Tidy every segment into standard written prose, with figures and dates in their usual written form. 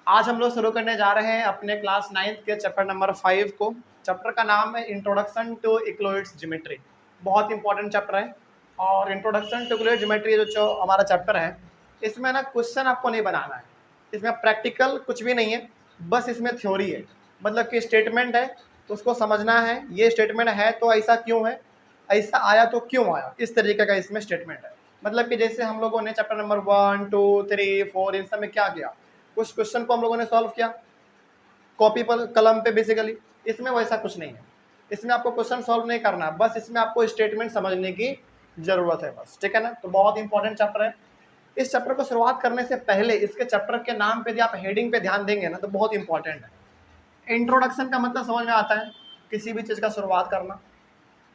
आज हम लोग शुरू करने जा रहे हैं अपने क्लास 9th के चैप्टर नंबर 5 को। चैप्टर का नाम है इंट्रोडक्शन टू इक्लोइड्स ज्योमेट्री। बहुत इंपॉर्टेंट चैप्टर है। और इंट्रोडक्शन टू इक्लोइड ज्योमेट्री जो हमारा चैप्टर है, इसमें ना क्वेश्चन आपको नहीं बनाना है, इसमें प्रैक्टिकल कुछ भी नहीं है, बस इसमें थ्योरी है। मतलब कि स्टेटमेंट है तो उसको समझना है, ये स्टेटमेंट है तो ऐसा क्यों है, ऐसा आया तो क्यों आया, इस तरीके का इसमें स्टेटमेंट है। मतलब कि जैसे हम लोगों ने चैप्टर नंबर 1, 2, 3, 4 इन सब में क्या किया, कुछ क्वेश्चन को हम लोगों ने सॉल्व किया कॉपी पर कलम पे बेसिकली। इसमें वैसा कुछ नहीं है, इसमें आपको क्वेश्चन सॉल्व नहीं करना, बस इसमें आपको स्टेटमेंट समझने की जरूरत है बस, ठीक है ना। तो बहुत इंपॉर्टेंट चैप्टर है। इस चैप्टर को शुरुआत करने से पहले इसके चैप्टर के नाम पे यदि आप हेडिंग पे ध्यान देंगे ना तो बहुत इंपॉर्टेंट है। इंट्रोडक्शन का मतलब समझ में आता है, किसी भी चीज का शुरुआत करना।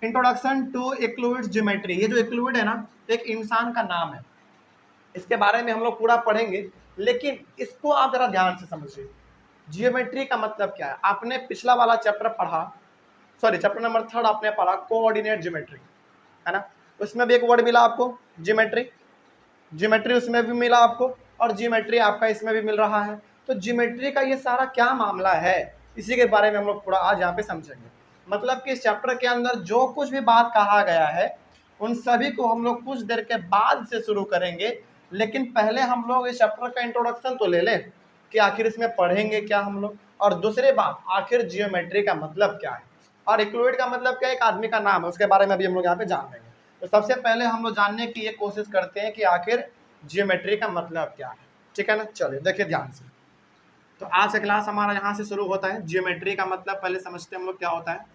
इंट्रोडक्शन टू इक्लुइड ज्योमेट्री, ये जो इक्लुइड है ना एक इंसान का नाम है, इसके बारे में हम लोग पूरा पढ़ेंगे, लेकिन इसको आप जरा ध्यान से समझिए। जियोमेट्री का मतलब क्या है, आपने पिछला वाला चैप्टर पढ़ा, सॉरी चैप्टर नंबर 3 आपने पढ़ा कोऑर्डिनेट ज्योमेट्री, है ना। उसमें भी एक वर्ड मिला आपको ज्योमेट्री, ज्योमेट्री उसमें भी मिला आपको, और ज्योमेट्री आपका इसमें भी मिल रहा है। तो ज्योमेट्री का ये सारा क्या मामला है, इसी के बारे में हम लोग थोड़ा आज यहाँ पे समझेंगे। मतलब कि इस चैप्टर के अंदर जो कुछ भी बात कहा गया है उन सभी को हम लोग कुछ देर के बाद से शुरू करेंगे, लेकिन पहले हम लोग इस चैप्टर का इंट्रोडक्शन तो ले लें कि आखिर इसमें पढ़ेंगे क्या हम लोग, और दूसरी बात आखिर जियोमेट्री का मतलब क्या है, और इक्लुइड का मतलब क्या है, एक आदमी का नाम है, उसके बारे में अभी हम लोग यहाँ पे जान लेंगे। तो सबसे पहले हम लोग जानने की ये कोशिश करते हैं कि आखिर जियोमेट्री का मतलब क्या है, ठीक है ना। चलिए देखिए ध्यान से। तो आज का क्लास हमारा यहाँ से शुरू होता है। जियोमेट्री का मतलब पहले समझते हैं हम लोग क्या होता है।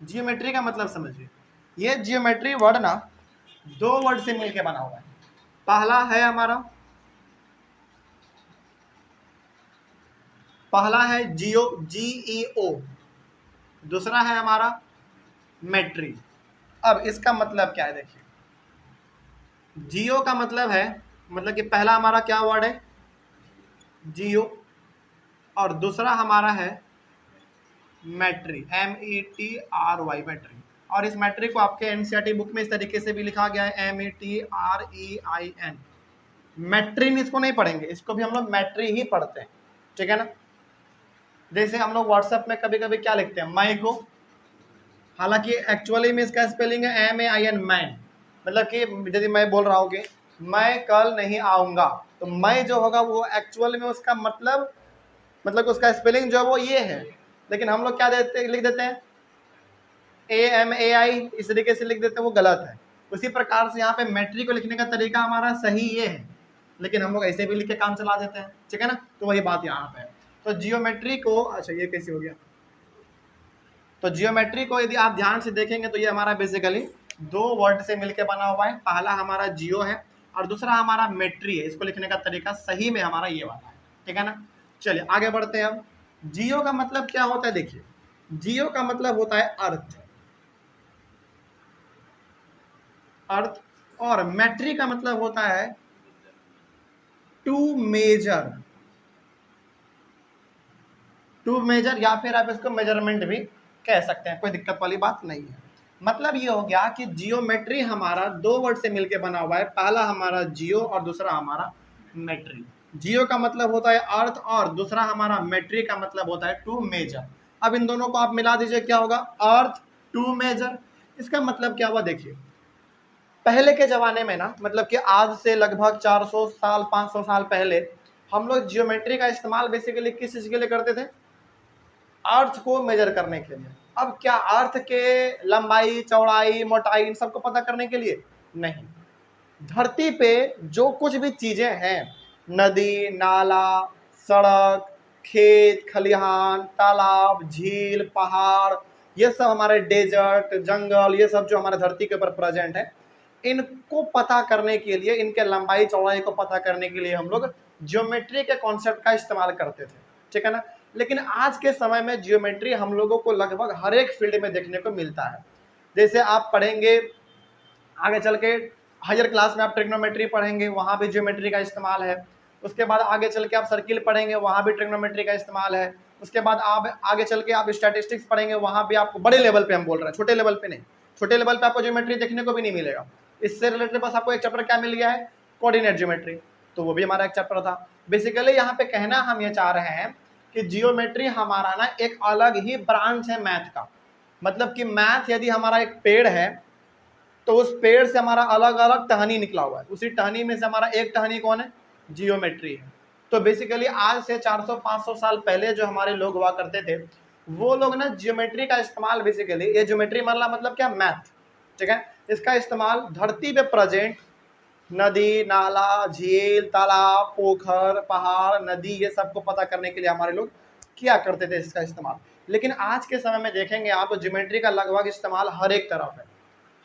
जियोमेट्री का मतलब समझिए, ये जियोमेट्री वर्ड ना दो वर्ड से मिलकर बना हुआ है। पहला है हमारा, पहला है जियो, GEO, दूसरा है हमारा मेट्री। अब इसका मतलब क्या है देखिए, जियो का मतलब है, मतलब कि पहला हमारा क्या वर्ड है, जियो, और दूसरा हमारा है मेट्री, METRY, मेट्री। और इस मेट्री को आपके NCERT बुक में इस तरीके से भी लिखा गया है, METREIN। मेट्रीन इसको नहीं पढ़ेंगे, इसको भी हम लोग मेट्री ही पढ़ते हैं, ठीक है ना। जैसे हम लोग व्हाट्सएप में कभी कभी क्या लिखते हैं, माई को, हालांकि एक्चुअली में इसका स्पेलिंग है MAIN, मैन। मतलब कि यदि मैं बोल रहा हूँ कि मैं कल नहीं आऊँगा, तो मैं जो होगा वो एक्चुअल में उसका मतलब उसका स्पेलिंग जो है वो ये है, लेकिन हम लोग क्या लिख देते हैं AMAI, इस तरीके से लिख देते हैं, वो गलत है। उसी प्रकार से यहाँ पे मेट्री को लिखने का तरीका हमारा सही ये है, लेकिन हम लोग ऐसे भी लिख के काम चला देते हैं, ठीक है ना। तो वही बात यहाँ पे है। तो जियोमेट्री को, अच्छा ये कैसे हो गया, तो जियोमेट्री को यदि आप ध्यान से देखेंगे तो ये हमारा बेसिकली दो वर्ड से मिलकर बना हुआ है। पहला हमारा जियो है और दूसरा हमारा मेट्री है। इसको लिखने का तरीका सही में हमारा ये वाला है, ठीक है ना। चलिए आगे बढ़ते हैं। अब जियो का मतलब क्या होता है, देखिए जियो का मतलब होता है अर्थ, अर्थ, और मेट्री का मतलब होता है टू मेजर, टू मेजर, या फिर आप इसको मेजरमेंट भी कह सकते हैं, कोई दिक्कत वाली बात नहीं है। मतलब ये हो गया कि जियोमेट्री हमारा दो वर्ड से मिलकर बना हुआ है, पहला हमारा जियो और दूसरा हमारा मेट्री। जियो का मतलब होता है अर्थ और दूसरा हमारा मेट्री का मतलब होता है टू मेजर। अब इन दोनों को आप मिला दीजिए, क्या होगा, अर्थ टू मेजर। इसका मतलब क्या हुआ, देखिए पहले के जमाने में ना, मतलब कि आज से लगभग 400 साल 500 साल पहले हम लोग जियोमेट्री का इस्तेमाल बेसिकली किस चीज के लिए करते थे, अर्थ को मेजर करने के लिए। अब क्या अर्थ के लंबाई चौड़ाई मोटाई इन सबको पता करने के लिए नहीं, धरती पे जो कुछ भी चीजें हैं, नदी नाला सड़क खेत खलिहान तालाब झील पहाड़, ये सब हमारे डेजर्ट जंगल, ये सब जो हमारे धरती के ऊपर प्रेजेंट है, इनको पता करने के लिए, इनके लंबाई चौड़ाई को पता करने के लिए हम लोग ज्योमेट्री के कॉन्सेप्ट का इस्तेमाल करते थे, ठीक है ना। लेकिन आज के समय में जियोमेट्री हम लोगों को लगभग हर एक फील्ड में देखने को मिलता है। जैसे आप पढ़ेंगे आगे चल के हायर क्लास में, आप ट्रिग्नोमेट्री पढ़ेंगे, वहाँ भी जियोमेट्री का इस्तेमाल है। उसके बाद आगे चल के आप सर्किल पढ़ेंगे, वहाँ भी ट्रिग्नोमेट्री का इस्तेमाल है। उसके बाद आप आगे चल के आप स्टैटिस्टिक्स पढ़ेंगे, वहाँ भी आपको बड़े लेवल पे हम बोल रहे हैं, छोटे लेवल पे नहीं, छोटे लेवल पे आपको जियोमेट्री देखने को भी नहीं मिलेगा। इससे रिलेटेड बस आपको एक चैप्टर क्या मिल गया है, कोऑर्डिनेट ज्योमेट्री, तो वो भी हमारा एक चैप्टर था। बेसिकली यहाँ पे कहना हम ये चाह रहे हैं कि जियोमेट्री हमारा ना एक अलग ही ब्रांच है मैथ का। मतलब कि मैथ यदि हमारा एक पेड़ है तो उस पेड़ से हमारा अलग अलग टहनी निकला हुआ है, उसी टहनी में से हमारा एक टहनी कौन है, जियोमेट्री है। तो बेसिकली आज से 400-500 साल पहले जो हमारे लोग हुआ करते थे, वो लोग ना जियोमेट्री का इस्तेमाल, बेसिकली ये ज्योमेट्री मतलब क्या, मैथ, ठीक है, इसका इस्तेमाल धरती पे प्रेजेंट नदी, नाला, झील, तालाब, पोखर, पहाड़, नदी, ये सबको पता करने के लिए हमारे लोग किया करते थे इसका इस्तेमाल। लेकिन आज के समय में देखेंगे आप तो ज्योमेट्री का लगभग इस्तेमाल हर एक तरफ है,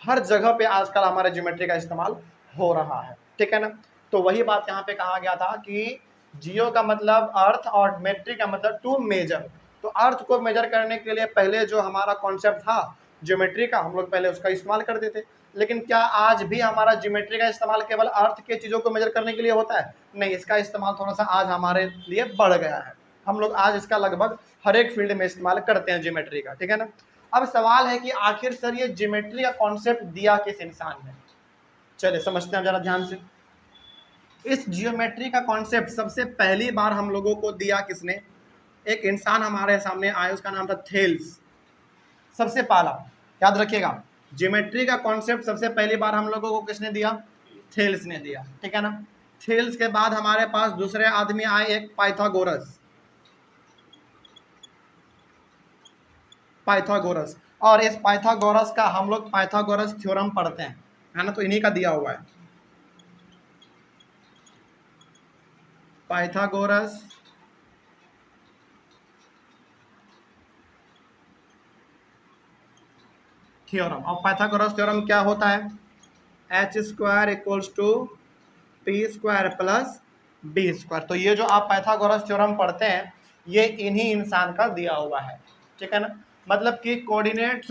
हर जगह पे आजकल हमारे ज्योमेट्री का इस्तेमाल हो रहा है, ठीक है ना। तो वही बात यहाँ पे कहा गया था कि जियो का मतलब अर्थ और मेट्री का मतलब टू मेजर। तो अर्थ को मेजर करने के लिए पहले जो हमारा कॉन्सेप्ट था ज्योमेट्री का, हम लोग पहले उसका इस्तेमाल करते थे। लेकिन क्या आज भी हमारा ज्योमेट्री का इस्तेमाल केवल अर्थ के चीज़ों को मेजर करने के लिए होता है? नहीं, इसका इस्तेमाल थोड़ा सा आज हमारे लिए बढ़ गया है। हम लोग आज इसका लगभग हर एक फील्ड में इस्तेमाल करते हैं ज्योमेट्री का, ठीक है ना। अब सवाल है कि आखिर सर ये ज्योमेट्री का कॉन्सेप्ट दिया किस इंसान ने? चलिए समझते हैं जरा ध्यान से। इस जियोमेट्री का कॉन्सेप्ट सबसे पहली बार हम लोगों को दिया किसने? एक इंसान हमारे सामने आया, उसका नाम था थेल्स। सबसे पहला याद रखिएगा, ज्योमेट्री का कॉन्सेप्ट सबसे पहली बार हम लोगों को किसने दिया? थेल्स ने दिया, ठीक है ना। थेल्स के बाद हमारे पास दूसरे आदमी आए, एक पाइथागोरस। पाइथागोरस, और इस पाइथागोरस का हम लोग पाइथागोरस थ्योरम पढ़ते हैं, है ना, तो इन्हीं का दिया हुआ है पाइथागोरस थ्योरम। और पाइथागोरस थ्योरम क्या होता है? H square equals to P square plus B square. तो ये जो आप पाइथागोरस थ्योरम पढ़ते हैं ये इन्हीं इंसान का दिया हुआ है, ठीक है ना। मतलब कि कोऑर्डिनेट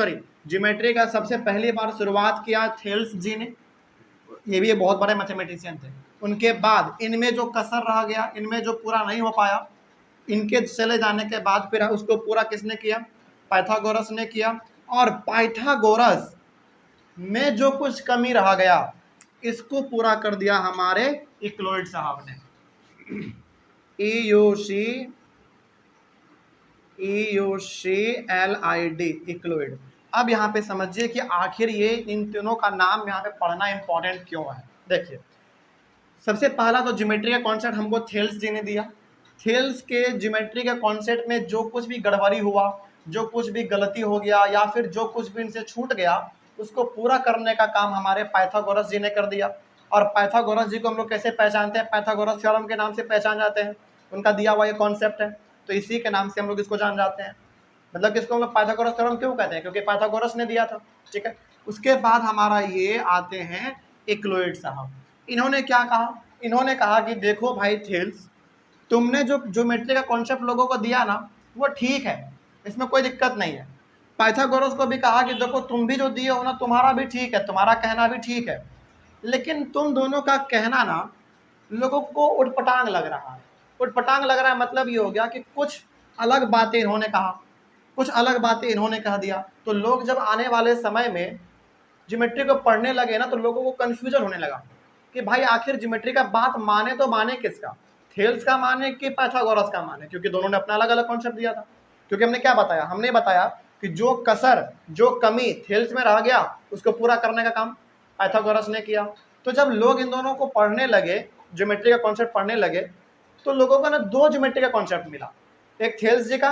ज्योमेट्री का सबसे पहली बार शुरुआत किया थेल्स जी ने, ये भी बहुत बड़े मैथमेटिशियन थे। उनके बाद इनमें जो कसर रह गया, इनमें जो पूरा नहीं हो पाया, इनके चले जाने के बाद फिर उसको पूरा किसने किया? पाइथागोरस ने किया। और पाइथागोरस में जो कुछ कमी रह गया इसको पूरा कर दिया हमारे इक्लोइड साहब ने, EUCLID, इक्लोइड। अब यहाँ पे समझिए कि आखिर ये इन तीनों का नाम यहाँ पे पढ़ना इंपॉर्टेंट क्यों है। देखिए, सबसे पहला तो ज्योमेट्री का कॉन्सेप्ट हमको थेल्स जी ने दिया। थेल्स के ज्योमेट्री के कॉन्सेप्ट में जो कुछ भी गड़बड़ी हुआ, जो कुछ भी गलती हो गया, या फिर जो कुछ भी इनसे छूट गया, उसको पूरा करने का काम हमारे पाइथागोरस जी ने कर दिया। और पाइथागोरस जी को हम लोग कैसे पहचानते हैं? पाइथागोरस थ्योरम के नाम से पहचान जाते हैं, उनका दिया हुआ ये कॉन्सेप्ट है, तो इसी के नाम से हम लोग इसको जान जाते हैं। मतलब इसको हम लोग पाइथागोरस थ्योरम क्यों कहते हैं? क्योंकि पाइथागोरस ने दिया था, ठीक है। उसके बाद हमारा ये आते हैं इक्लोइड साहब। इन्होंने क्या कहा? इन्होंने कहा कि देखो भाई थेल्स, तुमने जो ज्योमेट्री का कॉन्सेप्ट लोगों को दिया ना वो ठीक है, इसमें कोई दिक्कत नहीं है। पाइथागोरस को भी कहा कि देखो तुम भी जो दिए हो ना तुम्हारा भी ठीक है, तुम्हारा कहना भी ठीक है, लेकिन तुम दोनों का कहना ना लोगों को उटपटांग लग रहा है। उटपटांग लग रहा है मतलब ये हो गया कि कुछ अलग बातें इन्होंने कहा, कुछ अलग बातें इन्होंने कह दिया। तो लोग जब आने वाले समय में ज्योमेट्री को पढ़ने लगे ना तो लोगों को कन्फ्यूजन होने लगा कि भाई आखिर ज्योमेट्री का बात माने तो माने किसका? थेल्स का माने कि पाइथागोरस का माने? क्योंकि दोनों ने अपना अलग अलग कॉन्सेप्ट दिया था। क्योंकि हमने क्या बताया? हमने बताया कि जो कसर, जो कमी थेल्स में रह गया उसको पूरा करने का काम पाइथागोरस ने किया। तो जब लोग इन दोनों को पढ़ने लगे, ज्योमेट्री का कॉन्सेप्ट पढ़ने लगे, तो लोगों को ना दो ज्योमेट्री का कॉन्सेप्ट मिला, एक थेल्स जी का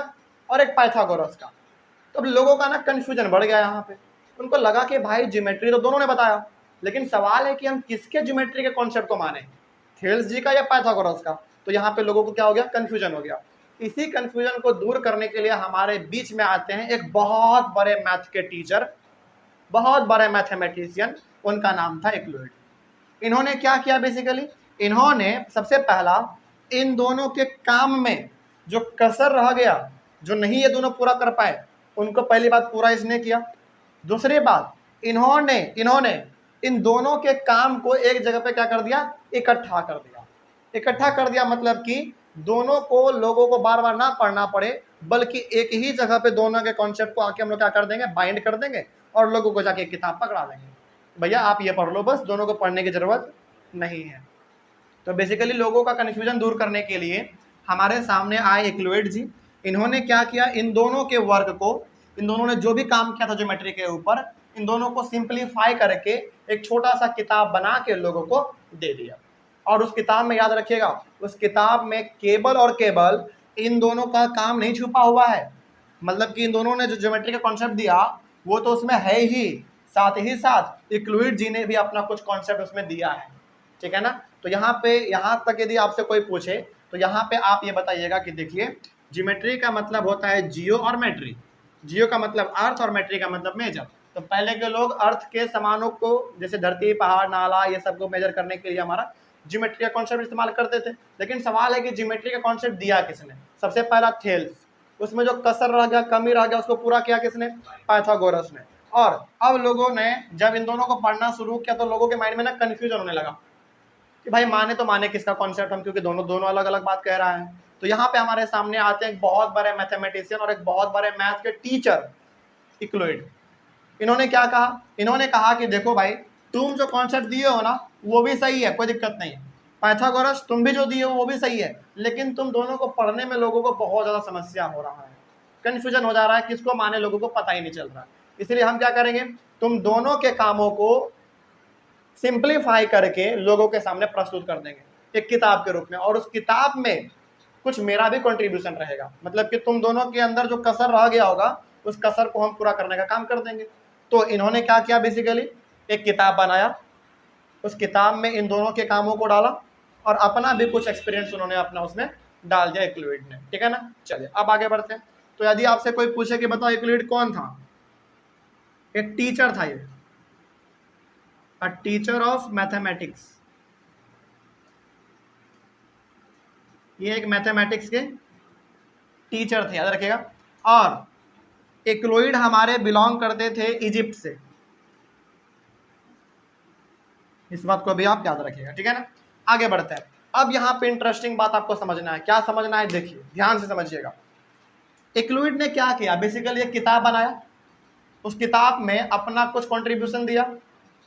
और एक पाइथागोरस का। तो लोगों का ना कन्फ्यूजन बढ़ गया यहाँ पे। उनको लगा कि भाई ज्योमेट्री तो दोनों ने बताया, लेकिन सवाल है कि हम किसके ज्योमेट्री के कॉन्सेप्ट को माने, थेल्स जी का या पाइथागोरस का? तो यहाँ पे लोगों को क्या हो गया? कन्फ्यूजन हो गया। इसी कन्फ्यूजन को दूर करने के लिए हमारे बीच में आते हैं एक बहुत बड़े मैथ के टीचर, बहुत बड़े मैथमेटिशियन, उनका नाम था इक्लोइड। इन्होंने क्या किया? बेसिकली इन्होंने सबसे पहला इन दोनों के काम में जो कसर रह गया, जो नहीं ये दोनों पूरा कर पाए, उनको पहली बात पूरा इसने किया। दूसरी बात, इन्होंने इन दोनों के काम को एक जगह पे क्या कर दिया? इकट्ठा कर दिया। इकट्ठा कर दिया मतलब कि दोनों को लोगों को बार बार ना पढ़ना पड़े, बल्कि एक ही जगह पे दोनों के कॉन्सेप्ट को आके हम लोग क्या कर देंगे? बाइंड कर देंगे और लोगों को जाके किताब पकड़ा देंगे, भैया आप ये पढ़ लो, बस दोनों को पढ़ने की जरूरत नहीं है। तो बेसिकली लोगों का कन्फ्यूजन दूर करने के लिए हमारे सामने आए इक्लुइड जी। इन्होंने क्या किया, इन दोनों के वर्क को, इन दोनों ने जो भी काम किया था ज्योमेट्री के ऊपर, इन दोनों को सिंप्लीफाई करके एक छोटा सा किताब बना के लोगों को दे दिया। और उस किताब में याद रखिएगा, उस किताब में केबल और केबल इन दोनों का काम नहीं छुपा हुआ है। मतलब कि इन दोनों ने जो ज्योमेट्री का कॉन्सेप्ट दिया वो तो उसमें है ही, साथ ही साथ इक्लुइड जी ने भी अपना कुछ कॉन्सेप्ट उसमें दिया है, ठीक है ना। तो यहाँ पे, यहाँ तक यदि आपसे कोई पूछे तो यहाँ पे आप ये बताइएगा कि देखिए, ज्योमेट्री का मतलब होता है जियो और मेट्री। जियो का मतलब अर्थ और मेट्री का मतलब मेजर। तो पहले के लोग अर्थ के सामानों को, जैसे धरती, पहाड़, नाला, ये सब को मेजर करने के लिए हमारा ज्योमेट्री का कॉन्सेप्ट इस्तेमाल करते थे। लेकिन सवाल है कि ज्योमेट्री का कॉन्सेप्ट दिया किसने? सबसे पहला थेल्स, उसमें जो कसर रह गया, कमी रह गया, उसको पूरा किया किसने? पाइथागोरस ने। और अब लोगों ने जब इन दोनों को पढ़ना शुरू किया तो लोगों के माइंड में ना कन्फ्यूजन होने लगा कि भाई माने तो माने किसका कॉन्सेप्ट हम, क्योंकि दोनों अलग अलग बात कह रहा है। तो यहाँ पे हमारे सामने आते हैं एक बहुत बड़े मैथमेटिशियन और एक बहुत बड़े मैथ के टीचर इक्लुइड। इन्होंने क्या कहा? इन्होंने कहा कि देखो भाई, तुम जो कॉन्सेप्ट दिए हो ना वो भी सही है, कोई दिक्कत नहीं है। पाइथागोरस तुम भी जो दिए हो वो भी सही है, लेकिन तुम दोनों को पढ़ने में लोगों को बहुत ज़्यादा समस्या हो रहा है, कन्फ्यूजन हो जा रहा है, किसको माने लोगों को पता ही नहीं चल रहा। इसलिए हम क्या करेंगे, तुम दोनों के कामों को सिंप्लीफाई करके लोगों के सामने प्रस्तुत कर देंगे एक किताब के रूप में, और उस किताब में कुछ मेरा भी कंट्रीब्यूशन रहेगा। मतलब कि तुम दोनों के अंदर जो कसर रह गया होगा उस कसर को हम पूरा करने का काम कर देंगे। तो इन्होंने क्या किया, बेसिकली एक किताब बनाया, उस किताब में इन दोनों के कामों को डाला और अपना भी कुछ एक्सपीरियंस उन्होंने अपना उसमें डाल दिया इक्लुइड ने, ठीक है ना। चलिए अब आगे बढ़ते हैं। तो यदि आपसे कोई पूछे कि बताओ इक्लुइड कौन था? एक टीचर था, ये अ टीचर ऑफ मैथमेटिक्स। ये एक मैथमेटिक्स के टीचर थे, याद रखिएगा। और इक्लुइड हमारे बिलोंग करते थे इजिप्ट से, इस बात को भी आप याद रखिएगा, ठीक है ना। आगे बढ़ते हैं। अब यहाँ पे इंटरेस्टिंग बात आपको समझना है। क्या समझना है? देखिए ध्यान से समझिएगा। इक्लुइड ने क्या किया, बेसिकली एक किताब बनाया, उस किताब में अपना कुछ कंट्रीब्यूशन दिया,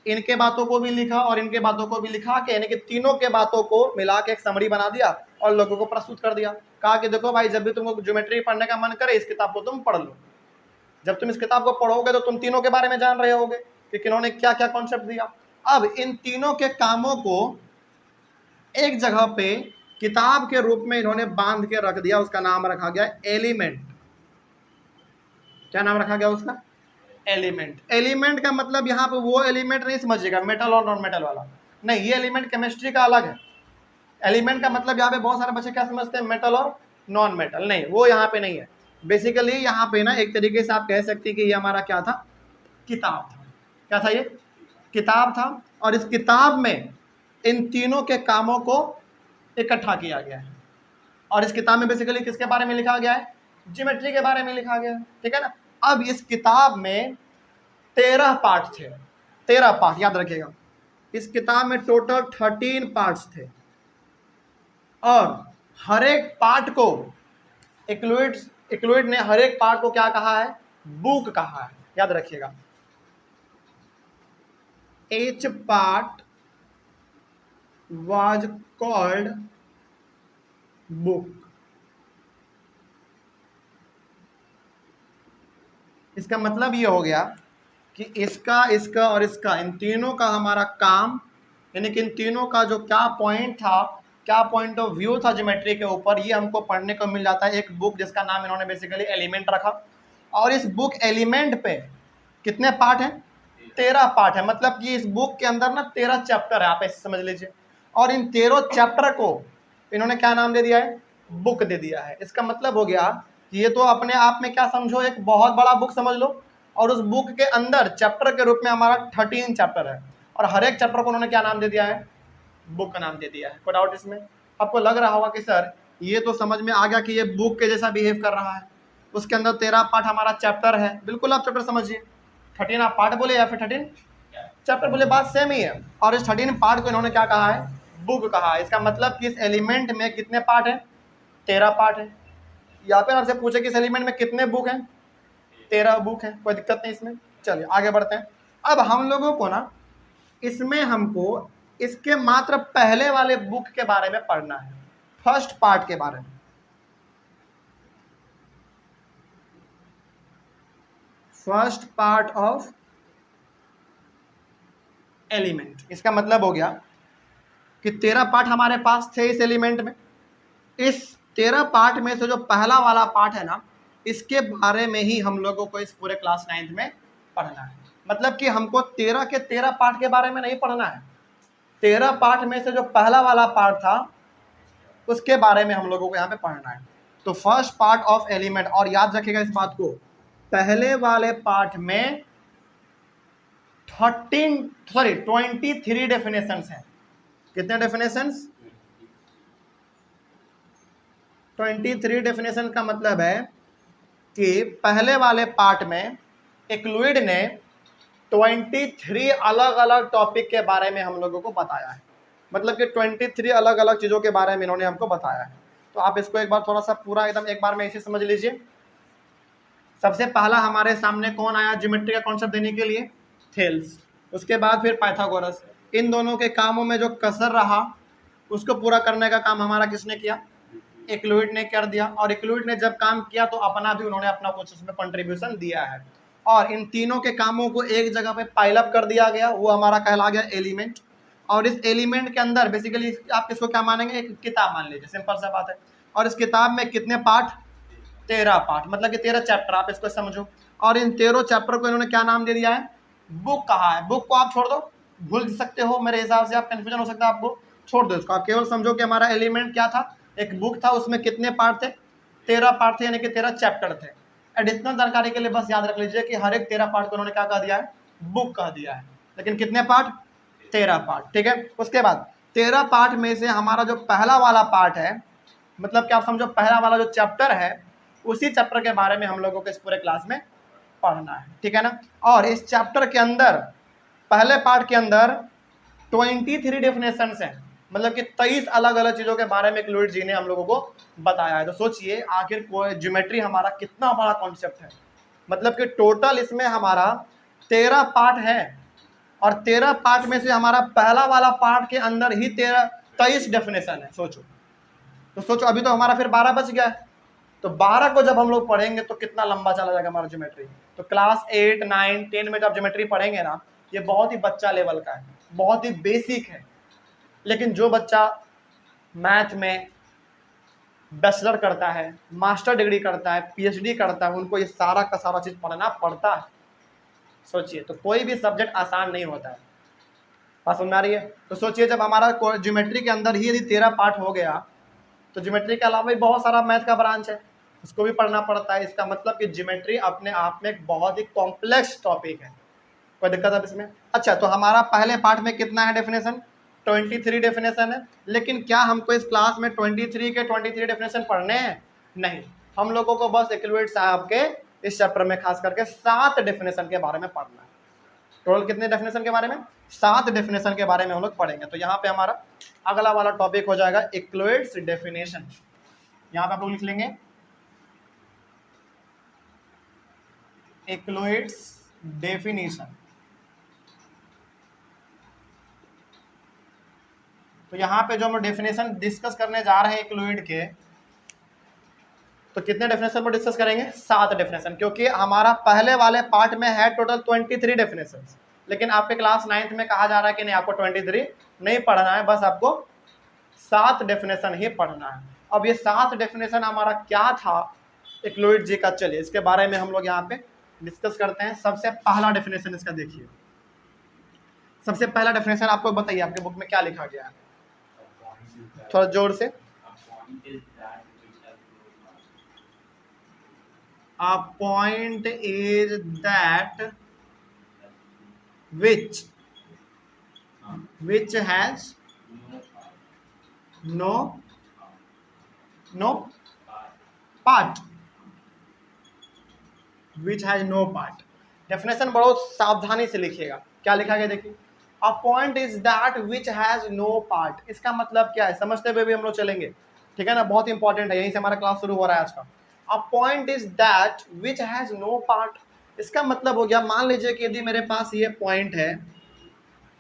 इनके बातों को भी लिखा और इनके बातों को भी लिखा के, यानी कि तीनों के बातों को मिला के एक समरी बना दिया और लोगों को प्रस्तुत कर दिया। कहा कि देखो भाई, जब भी तुमको ज्योमेट्री पढ़ने का मन करे इस किताब को तुम पढ़ लो। जब तुम इस किताब को पढ़ोगे तो तुम तीनों के बारे में जान रहे होगे कि किन्होंने क्या क्या कॉन्सेप्ट दिया। अब इन तीनों के कामों को एक जगह पे किताब के रूप में इन्होंने बांध के रख दिया, उसका नाम रखा गया एलिमेंट। क्या नाम रखा गया उसका? एलिमेंट। एलिमेंट का मतलब यहाँ पे वो एलिमेंट नहीं समझिएगा मेटल और नॉन मेटल वाला, नहीं, ये एलिमेंट केमिस्ट्री का अलग है। एलिमेंट का मतलब यहाँ पे बहुत सारे बच्चे क्या समझते हैं, मेटल और नॉन मेटल, नहीं, वो यहाँ पे नहीं है। बेसिकली यहाँ पे ना एक तरीके से आप कह सकते हैं कि ये हमारा क्या था, किताब था। क्या था ये? किताब था। और इस किताब में इन तीनों के कामों को इकट्ठा किया गया है। और इस किताब में बेसिकली किसके बारे में लिखा गया है? ज्योमेट्री के बारे में लिखा गया है, ठीक है ना। अब इस किताब में 13 पार्ट थे, 13 पार्ट, याद रखिएगा। इस किताब में टोटल 13 पार्ट्स थे और हर एक पार्ट को इक्लुइड ने हर एक पार्ट को क्या कहा है? बुक कहा है, याद रखिएगा। each part was called book। इसका मतलब ये हो गया कि इसका, इसका और इसका, इन तीनों का हमारा काम, यानी कि इन तीनों का जो क्या पॉइंट था, क्या पॉइंट ऑफ व्यू था ज्योमेट्री के ऊपर, ये हमको पढ़ने को मिल जाता है एक बुक जिसका नाम इन्होंने बेसिकली एलिमेंट रखा। और इस बुक एलिमेंट पे कितने पार्ट हैं? 13 पार्ट है। मतलब कि इस बुक के अंदर ना 13 चैप्टर है, आप ऐसे समझ लीजिए। और इन 13 चैप्टर को इन्होंने क्या नाम दे दिया है? बुक दे दिया है। इसका मतलब हो गया कि ये तो अपने आप में क्या समझो, एक बहुत बड़ा बुक समझ लो। और उस बुक के अंदर चैप्टर के रूप में हमारा 13 चैप्टर है और हर एक चैप्टर को उन्होंने क्या नाम दे दिया है? बुक का नाम दे दिया है। कोई डाउट इसमें? आपको लग रहा होगा कि सर ये तो समझ में आ गया कि ये बुक के जैसा बिहेव कर रहा है, उसके अंदर 13 पार्ट हमारा चैप्टर है। बिल्कुल आप चैप्टर समझिए, 13 आप पार्ट बोले या फिर 13 चैप्टर बोले, बात सेम ही है। और इस 13 पार्ट को इन्होंने क्या कहा है? बुक कहा है। इसका मतलब कि इस एलिमेंट में कितने पार्ट है? 13 पार्ट है। या फिर आपसे पूछे कि इस एलिमेंट में कितने बुक हैं? 13 बुक हैं, कोई दिक्कत नहीं इसमें। चलिए आगे बढ़ते हैं। अब हम लोगों को ना इसमें हमको इसके मात्र पहले वाले बुक के बारे में पढ़ना है, फर्स्ट पार्ट के बारे में। फर्स्ट पार्ट ऑफ एलिमेंट, इसका मतलब हो गया कि 13 पार्ट हमारे पास थे इस एलिमेंट में। इस 13 पार्ट में से जो पहला वाला पार्ट है ना, इसके बारे में ही हम लोगों को इस पूरे क्लास 9th में पढ़ना है। मतलब कि हमको 13 के 13 पार्ट के बारे में नहीं पढ़ना है, 13 पार्ट में से जो पहला वाला पार्ट था उसके बारे में हम लोगों को यहाँ पे पढ़ना है। तो फर्स्ट पार्ट ऑफ एलिमेंट, और याद रखिएगा इस बात को, पहले वाले पार्ट में 23 डेफिनेशंस हैं। कितने डेफिनेशंस? 23 डेफिनेशन का मतलब है कि पहले वाले पार्ट में एक्लुइड ने 23 अलग अलग टॉपिक के बारे में हम लोगों को बताया है। मतलब कि 23 अलग अलग चीज़ों के बारे में इन्होंने हमको बताया है। तो आप इसको एक बार थोड़ा सा पूरा एकदम एक बार में इसे समझ लीजिए। सबसे पहला हमारे सामने कौन आया ज्योमेट्री का कॉन्सेप्ट देने के लिए? थेल्स। उसके बाद फिर पाइथागोरस। इन दोनों के कामों में जो कसर रहा उसको पूरा करने का काम हमारा किसने किया? एक्लुइड ने कर दिया। और एक्लुइड ने जब काम किया तो अपना भी उन्होंने अपना कुछ उसमें कंट्रीब्यूशन दिया है। और इन तीनों के कामों को एक जगह पे पाइल अप कर दिया गया, वो हमारा कहला गया एलिमेंट। और इस एलिमेंट के अंदर बेसिकली आप इसको क्या मानेंगे? एक किताब मान लीजिए, सिंपल सा बात है। और इस किताब में कितने पार्ट? 13 पार्ट, मतलब कि 13 चैप्टर, आप इसको समझो। और इन 13 चैप्टर को इन्होंने क्या नाम दे दिया है? बुक कहा है। बुक को आप छोड़ दो, भूल सकते हो मेरे हिसाब से, आप कंफ्यूजन हो सकता है, आपको छोड़ दो इसको। आप केवल समझो कि हमारा एलिमेंट क्या था? एक बुक था, उसमें कितने पार्ट थे? 13 पार्ट थे, यानी कि 13 चैप्टर थे। एडिशनल जानकारी के लिए बस याद रख लीजिए कि हर एक 13 पार्ट को उन्होंने क्या कह दिया है? बुक कह दिया है। लेकिन कितने पार्ट? 13 पार्ट, ठीक है। उसके बाद 13 पार्ट में से हमारा जो पहला वाला पार्ट है, मतलब कि आप समझो पहला वाला जो चैप्टर है, उसी चैप्टर के बारे में हम लोगों को इस पूरे क्लास में पढ़ना है, ठीक है ना। और इस चैप्टर के अंदर, पहले पार्ट के अंदर 23 डेफिनेशंस हैं, मतलब कि 23 अलग अलग चीज़ों के बारे में एक्लुइड जी ने हम लोगों को बताया है। तो सोचिए आखिर कोई ज्योमेट्री हमारा कितना बड़ा कॉन्सेप्ट है। मतलब कि टोटल इसमें हमारा 13 पार्ट है, और 13 पार्ट में से हमारा पहला वाला पार्ट के अंदर ही 23 डेफिनेशन है। सोचो अभी तो हमारा फिर 12 बच गया है। तो 12 को जब हम लोग पढ़ेंगे तो कितना लंबा चला जाएगा हमारा ज्योमेट्री। तो क्लास 8, 9, 10 में जब ज्योमेट्री पढ़ेंगे ना, ये बहुत ही बच्चा लेवल का है, बहुत ही बेसिक है। लेकिन जो बच्चा मैथ में बैचलर करता है, मास्टर डिग्री करता है, पीएचडी करता है, उनको ये सारा का सारा चीज़ पढ़ना पड़ता है। सोचिए, तो कोई भी सब्जेक्ट आसान नहीं होता है। बात समझ आ रही है? तो सोचिए जब हमारा ज्योमेट्री के अंदर ही यदि 13 पार्ट हो गया, तो ज्योमेट्री के अलावा भी बहुत सारा मैथ का ब्रांच है, उसको भी पढ़ना पड़ता है। इसका मतलब कि ज्योमेट्री अपने आप में एक बहुत ही कॉम्प्लेक्स टॉपिक है। कोई दिक्कत है इसमें? अच्छा, तो हमारा पहले पार्ट में कितना है डेफिनेशन? 23 डेफिनेशन है। लेकिन क्या हमको इस क्लास में 23 के 23 डेफिनेशन पढ़ने हैं? नहीं, हम लोगों को बस एक्लुइड साहब के इस चैप्टर में खास करके 7 डेफिनेशन के बारे में पढ़ना है। टोटल कितने डेफिनेशन के बारे में? 7 डेफिनेशन के बारे में हम लोग पढ़ेंगे। तो यहाँ पे हमारा अगला वाला टॉपिक हो जाएगा एक्लुइड्स डेफिनेशन। यहाँ पे आप लोग लिख लेंगे एक्लुइड्स डेफिनेशन। तो यहाँ पे जो हम डेफिनेशन डिस्कस करने जा रहे हैं एक्लुइड के, तो कितने डेफिनेशन पर डिस्कस करेंगे? 7 डेफिनेशन, क्योंकि हमारा पहले वाले पार्ट में है टोटल 23 डेफिनेशन। लेकिन आपके क्लास 9th में कहा जा रहा है कि नहीं, आपको 23 नहीं पढ़ना है, बस आपको 7 डेफिनेशन ही पढ़ना है। अब ये 7 डेफिनेशन हमारा क्या था एक्लुइड जी का, चलिए इसके बारे में हम लोग यहाँ पे डिस्कस करते हैं। सबसे पहला डेफिनेशन इसका देखिए। सबसे पहला डेफिनेशन आपको बताइए आपके बुक में क्या लिखा गया है? थोड़ा जोर से। A point is that which has no part, which has no part। Definition बहुत सावधानी से लिखिएगा। क्या लिखा गया देखिए, A point is that which has no part। इसका मतलब क्या है समझते हुए भी हम लोग चलेंगे, ठीक है ना। बहुत इंपॉर्टेंट है, यहीं से हमारा क्लास शुरू हो रहा है आज का। A point is that which has no part। इसका मतलब हो गया, मान लीजिए कि यदि मेरे पास ये पॉइंट है,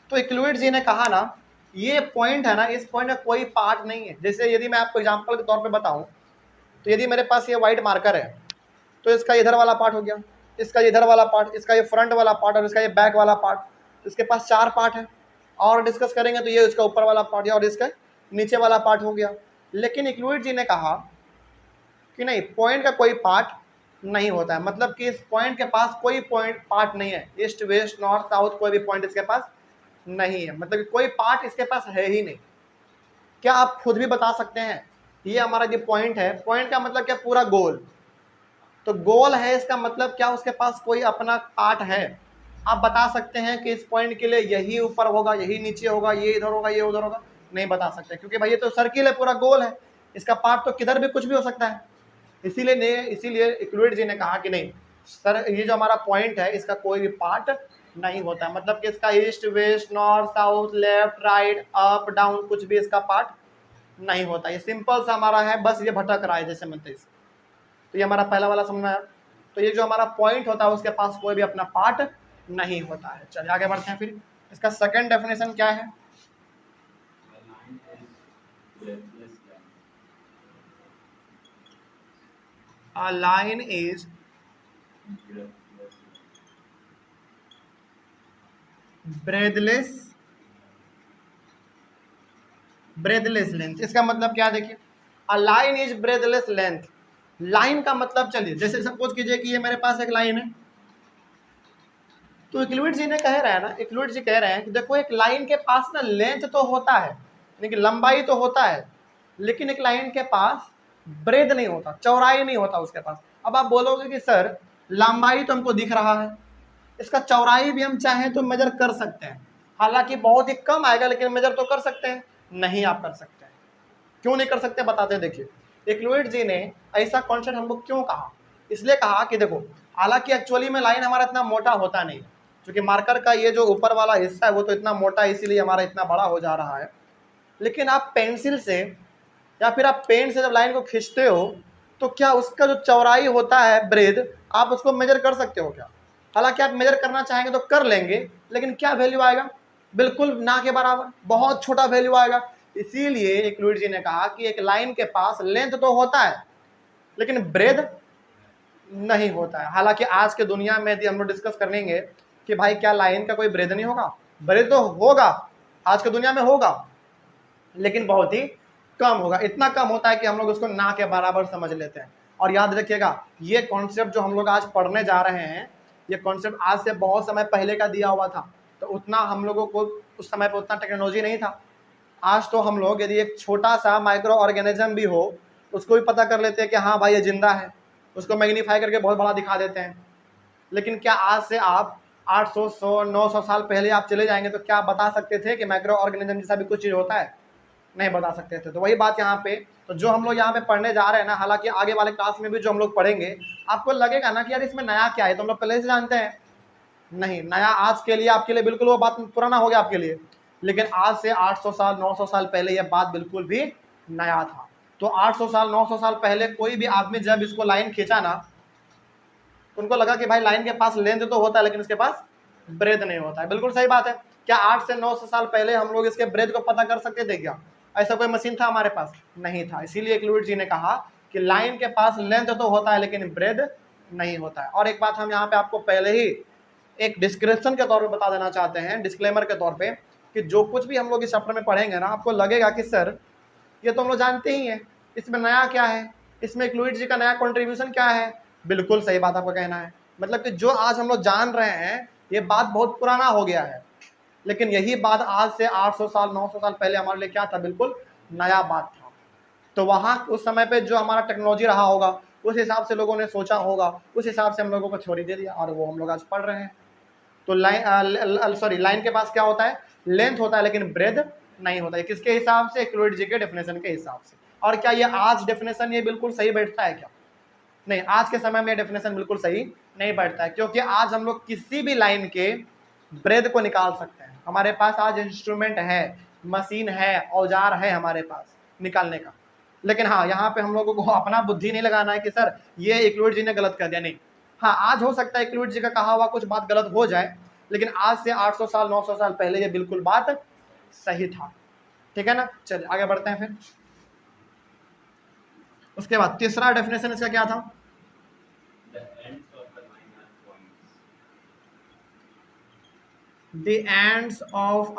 तो एक्लुइड जी ने कहा ना ये पॉइंट है ना, इस पॉइंट का कोई पार्ट नहीं है। जैसे यदि मैं आपको एग्जांपल के तौर पे बताऊं, तो यदि मेरे पास ये व्हाइट मार्कर है, तो इसका इधर वाला पार्ट हो गया, इसका इधर वाला पार्ट, इसका ये फ्रंट वाला पार्ट और इसका ये बैक वाला पार्ट, इसके पास 4 पार्ट है। और डिस्कस करेंगे तो ये इसका ऊपर वाला पार्ट और इसका नीचे वाला पार्ट हो गया। लेकिन इक्लुइड जी ने कहा कि नहीं, पॉइंट का कोई पार्ट नहीं होता है, मतलब कि इस पॉइंट के पास कोई पॉइंट पार्ट नहीं है, ईस्ट वेस्ट नॉर्थ साउथ कोई भी पॉइंट इसके पास नहीं है, मतलब कि कोई पार्ट इसके पास है ही नहीं। क्या आप खुद भी बता सकते हैं, ये हमारा जो पॉइंट है, पॉइंट का मतलब क्या, पूरा गोल, तो गोल है इसका मतलब क्या, उसके पास कोई अपना पार्ट है। आप बता सकते हैं कि इस पॉइंट के लिए यही ऊपर होगा, यही नीचे होगा, ये इधर होगा, ये उधर होगा, नहीं बता सकते, क्योंकि भाई ये तो सर्किल है, पूरा गोल है, इसका पार्ट तो किधर भी कुछ भी हो सकता है। इसीलिए इक्लुइड जी ने कहा कि नहीं सर, ये जो हमारा पॉइंट है इसका कोई भी पार्ट नहीं होता है, मतलब कि इसका east west north south left right up down कुछ भी इसका पार्ट नहीं होता। ये सिंपल सा हमारा है, बस ये भटक रहा है जैसे मन तैसे। तो ये हमारा पहला वाला समझ में आया। तो ये जो हमारा पॉइंट होता है उसके पास कोई भी अपना पार्ट नहीं होता है। चलिए आगे बढ़ते हैं। फिर इसका सेकंड डेफिनेशन क्या है, A line is breathless length। इसका मतलब क्या, देखिए, A line is breathless length। Line का मतलब, चलिए जैसे सपोज कीजिए कि ये मेरे पास एक लाइन है, तो इक्लुइड जी ने कह रहा है ना, इक्लुइड जी कह रहे हैं कि देखो एक लाइन के पास ना लेंथ तो होता है, लेकिन लंबाई तो होता है, लेकिन एक लाइन के पास ब्रेड नहीं होता, चौड़ाई नहीं होता उसके पास। अब आप बोलोगे कि सर लंबाई तो हमको दिख रहा है, इसका चौड़ाई भी हम चाहें तो मेजर कर सकते हैं, हालांकि बहुत ही कम आएगा, लेकिन मेजर तो कर सकते हैं। नहीं, आप कर सकते हैं। क्यों नहीं कर सकते बताते हैं। देखिए इक्लुइड जी ने ऐसा कॉन्सेप्ट हमको क्यों कहा, इसलिए कहा कि देखो, हालांकि एक्चुअली में लाइन हमारा इतना मोटा होता नहीं, क्योंकि मार्कर का ये जो ऊपर वाला हिस्सा है वो तो इतना मोटा है, इसीलिए हमारा इतना बड़ा हो जा रहा है। लेकिन आप पेंसिल से या फिर आप पेन से जब लाइन को खींचते हो, तो क्या उसका जो चौड़ाई होता है ब्रेड, आप उसको मेजर कर सकते हो क्या? हालांकि आप मेजर करना चाहेंगे तो कर लेंगे, लेकिन क्या वैल्यू आएगा, बिल्कुल ना के बराबर, बहुत छोटा वैल्यू आएगा। इसीलिए इक्लुइड जी ने कहा कि एक लाइन के पास लेंथ तो होता है, लेकिन ब्रेड नहीं होता है। हालांकि आज के दुनिया में यदि हम लोग डिस्कस करेंगे कि भाई क्या लाइन का कोई ब्रेड नहीं होगा, ब्रेड तो होगा, आज के दुनिया में होगा, लेकिन बहुत ही कम होगा। इतना कम होता है कि हम लोग उसको ना के बराबर समझ लेते हैं। और याद रखिएगा, ये कॉन्सेप्ट जो हम लोग आज पढ़ने जा रहे हैं, ये कॉन्सेप्ट आज से बहुत समय पहले का दिया हुआ था, तो उतना हम लोगों को उस समय पर उतना टेक्नोलॉजी नहीं था। आज तो हम लोग यदि एक छोटा सा माइक्रो ऑर्गेनिज्म भी हो, उसको भी पता कर लेते हैं कि हाँ भाई ये जिंदा है, उसको मैग्नीफाई करके बहुत बड़ा दिखा देते हैं। लेकिन क्या आज से आप 800 100 900 साल पहले आप चले जाएंगे तो क्या बता सकते थे कि माइक्रो ऑर्गेनिज्म जैसा भी कुछ चीज़ होता है? नहीं बता सकते थे। तो वही बात यहाँ पे, तो जो हम लोग यहाँ पे पढ़ने जा रहे हैं ना, हालांकि आगे वाले क्लास में भी जो हम लोग पढ़ेंगे, आपको लगेगा ना कि यार इसमें नया क्या है, तो हम लोग पहले से जानते हैं। नहीं, नया आज के लिए, आपके लिए बिल्कुल वो बात पुराना हो गया आपके लिए, लेकिन आज से 800 साल 900 साल पहले यह बात बिल्कुल भी नया था। तो 800 साल 900 साल पहले कोई भी आदमी जब इसको लाइन खींचा ना, तो उनको लगा कि भाई लाइन के पास लेंथ तो होता है, लेकिन इसके पास ब्रेड नहीं होता है। बिल्कुल सही बात है। क्या 8 से 900 साल पहले हम लोग इसके ब्रेड को पता कर सकते थे क्या? ऐसा कोई मशीन था हमारे पास? नहीं था। इसीलिए इक्लुइड जी ने कहा कि लाइन के पास लेंथ तो होता है, लेकिन ब्रेड नहीं होता है। और एक बात हम यहाँ पे आपको पहले ही एक डिस्क्रिप्शन के तौर पे बता देना चाहते हैं, डिस्क्लेमर के तौर पे, कि जो कुछ भी हम लोग इस चैप्टर में पढ़ेंगे ना, आपको लगेगा कि सर ये तो हम लोग जानते ही हैं, इसमें नया क्या है, इसमें इक्लुइड जी का नया कॉन्ट्रीब्यूशन क्या है। बिल्कुल सही बात आपका कहना है, मतलब कि जो आज हम लोग जान रहे हैं ये बात बहुत पुराना हो गया है, लेकिन यही बात आज से 800 साल 900 साल पहले हमारे लिए क्या था, बिल्कुल नया बात था। तो वहाँ उस समय पे जो हमारा टेक्नोलॉजी रहा होगा, उस हिसाब से लोगों ने सोचा होगा, उस हिसाब से हम लोगों को थ्योरी दे दिया, और वो हम लोग आज पढ़ रहे हैं। तो लाइन के पास क्या होता है, लेंथ होता है, लेकिन ब्रेड नहीं होता है। किसके हिसाब से? इक्लुइड जी के डेफिनेशन के हिसाब से। और क्या ये आज डेफिनेशन ये बिल्कुल सही बैठता है क्या? नहीं, आज के समय में डेफिनेशन बिल्कुल सही नहीं बैठता है, क्योंकि आज हम लोग किसी भी लाइन के ब्रेड को निकाल सकते हैं। हमारे पास आज इंस्ट्रूमेंट है, मशीन है, औजार है हमारे पास निकालने का। लेकिन हाँ, यहाँ पे हम लोगों को अपना बुद्धि नहीं लगाना है कि सर ये इक्लुइड जी ने गलत कर दिया। नहीं, हाँ आज हो सकता है इक्लुइड जी का कहा हुआ कुछ बात गलत हो जाए, लेकिन आज से 800 साल 900 साल पहले ये बिल्कुल बात सही था। ठीक है ना। चलिए आगे बढ़ते हैं फिर। उसके बाद तीसरा डेफिनेशन इसका क्या था? The ends of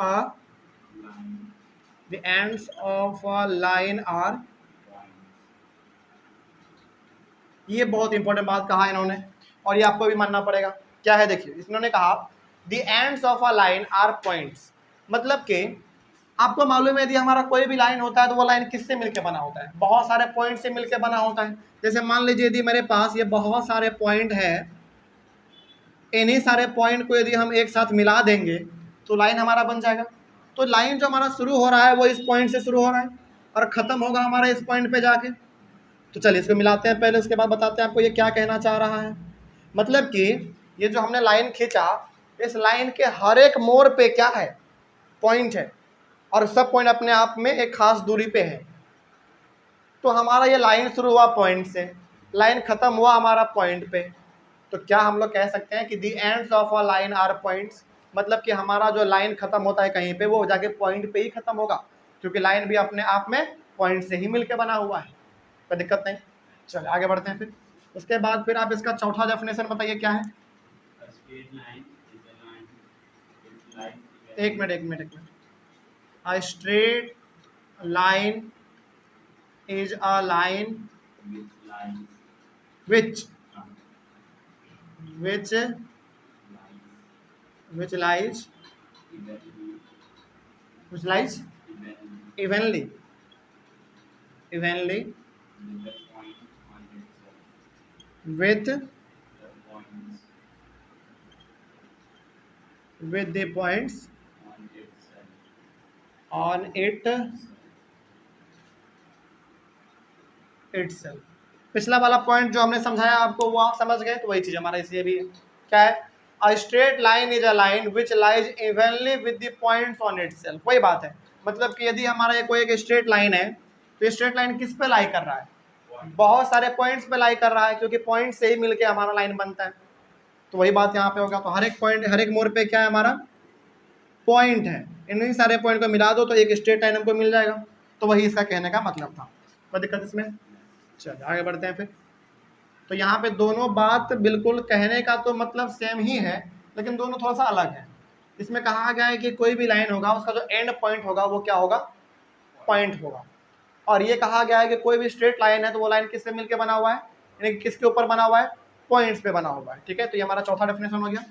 a line are, ये बहुत इंपॉर्टेंट बात कहा इन्होंने और ये आपको भी मानना पड़ेगा। क्या है देखिए, इन्होंने कहा the ends of a line are points, मतलब कि आपको मालूम है यदि हमारा कोई भी लाइन होता है तो वो लाइन किससे मिलकर बना होता है? बहुत सारे पॉइंट से मिलकर बना होता है। जैसे मान लीजिए यदि मेरे पास ये बहुत सारे पॉइंट है, इन्हीं सारे पॉइंट को यदि हम एक साथ मिला देंगे तो लाइन हमारा बन जाएगा। तो लाइन जो हमारा शुरू हो रहा है वो इस पॉइंट से शुरू हो रहा है और ख़त्म होगा हमारा इस पॉइंट पे जाके। तो चलिए इसको मिलाते हैं पहले, उसके बाद बताते हैं आपको ये क्या कहना चाह रहा है। मतलब कि ये जो हमने लाइन खींचा, इस लाइन के हर एक मोड़ पे क्या है? पॉइंट है, और सब पॉइंट अपने आप में एक खास दूरी पे है। तो हमारा ये लाइन शुरू हुआ पॉइंट से, लाइन ख़त्म हुआ हमारा पॉइंट पे। तो क्या हम लोग कह सकते हैं कि the ends of a line are points, मतलब कि हमारा जो लाइन ख़त्म होता है कहीं पे वो जाके पॉइंट पे ही ख़त्म होगा, क्योंकि लाइन भी अपने आप में पॉइंट से ही मिलकर बना हुआ है। कोई दिक्कत नहीं। चलिए आगे बढ़ते हैं फिर। उसके बाद फिर आप इसका चौथा डेफिनेशन बताइए क्या है। एक minute. A straight line is a line which lies evenly with the points on itself। पिछला वाला पॉइंट जो हमने समझाया आपको वो आप समझ गए, तो वही चीज़ हमारा इसलिए भी क्या है, a straight line is a line which lies evenly with the points on itself. वही बात है, मतलब कि यदि हमारा ये कोई एक स्ट्रेट लाइन है तो स्ट्रेट लाइन किस पे लाई कर रहा है? बहुत सारे पॉइंट्स पे लाई कर रहा है, क्योंकि पॉइंट से ही मिलके हमारा लाइन बनता है। तो वही बात यहाँ पे होगा। तो हर एक पॉइंट, हर एक मोड़ पे क्या है हमारा? पॉइंट है। इन्हीं सारे पॉइंट को मिला दो तो एक स्ट्रेट लाइन हमको मिल जाएगा। तो वही इसका कहने का मतलब था। कोई दिक्कत इसमें? चलिए आगे बढ़ते हैं फिर। तो यहाँ पे दोनों बात बिल्कुल कहने का तो मतलब सेम ही है, लेकिन दोनों थोड़ा सा अलग है। इसमें कहा गया है कि कोई भी लाइन होगा उसका जो एंड पॉइंट होगा वो क्या होगा? पॉइंट होगा। और ये कहा गया है कि कोई भी स्ट्रेट लाइन है तो वो लाइन किससे मिलकर बना हुआ है, यानी किसके ऊपर बना हुआ है? पॉइंट्स पे बना हुआ है। ठीक है, तो ये हमारा चौथा डेफिनेशन हो गया।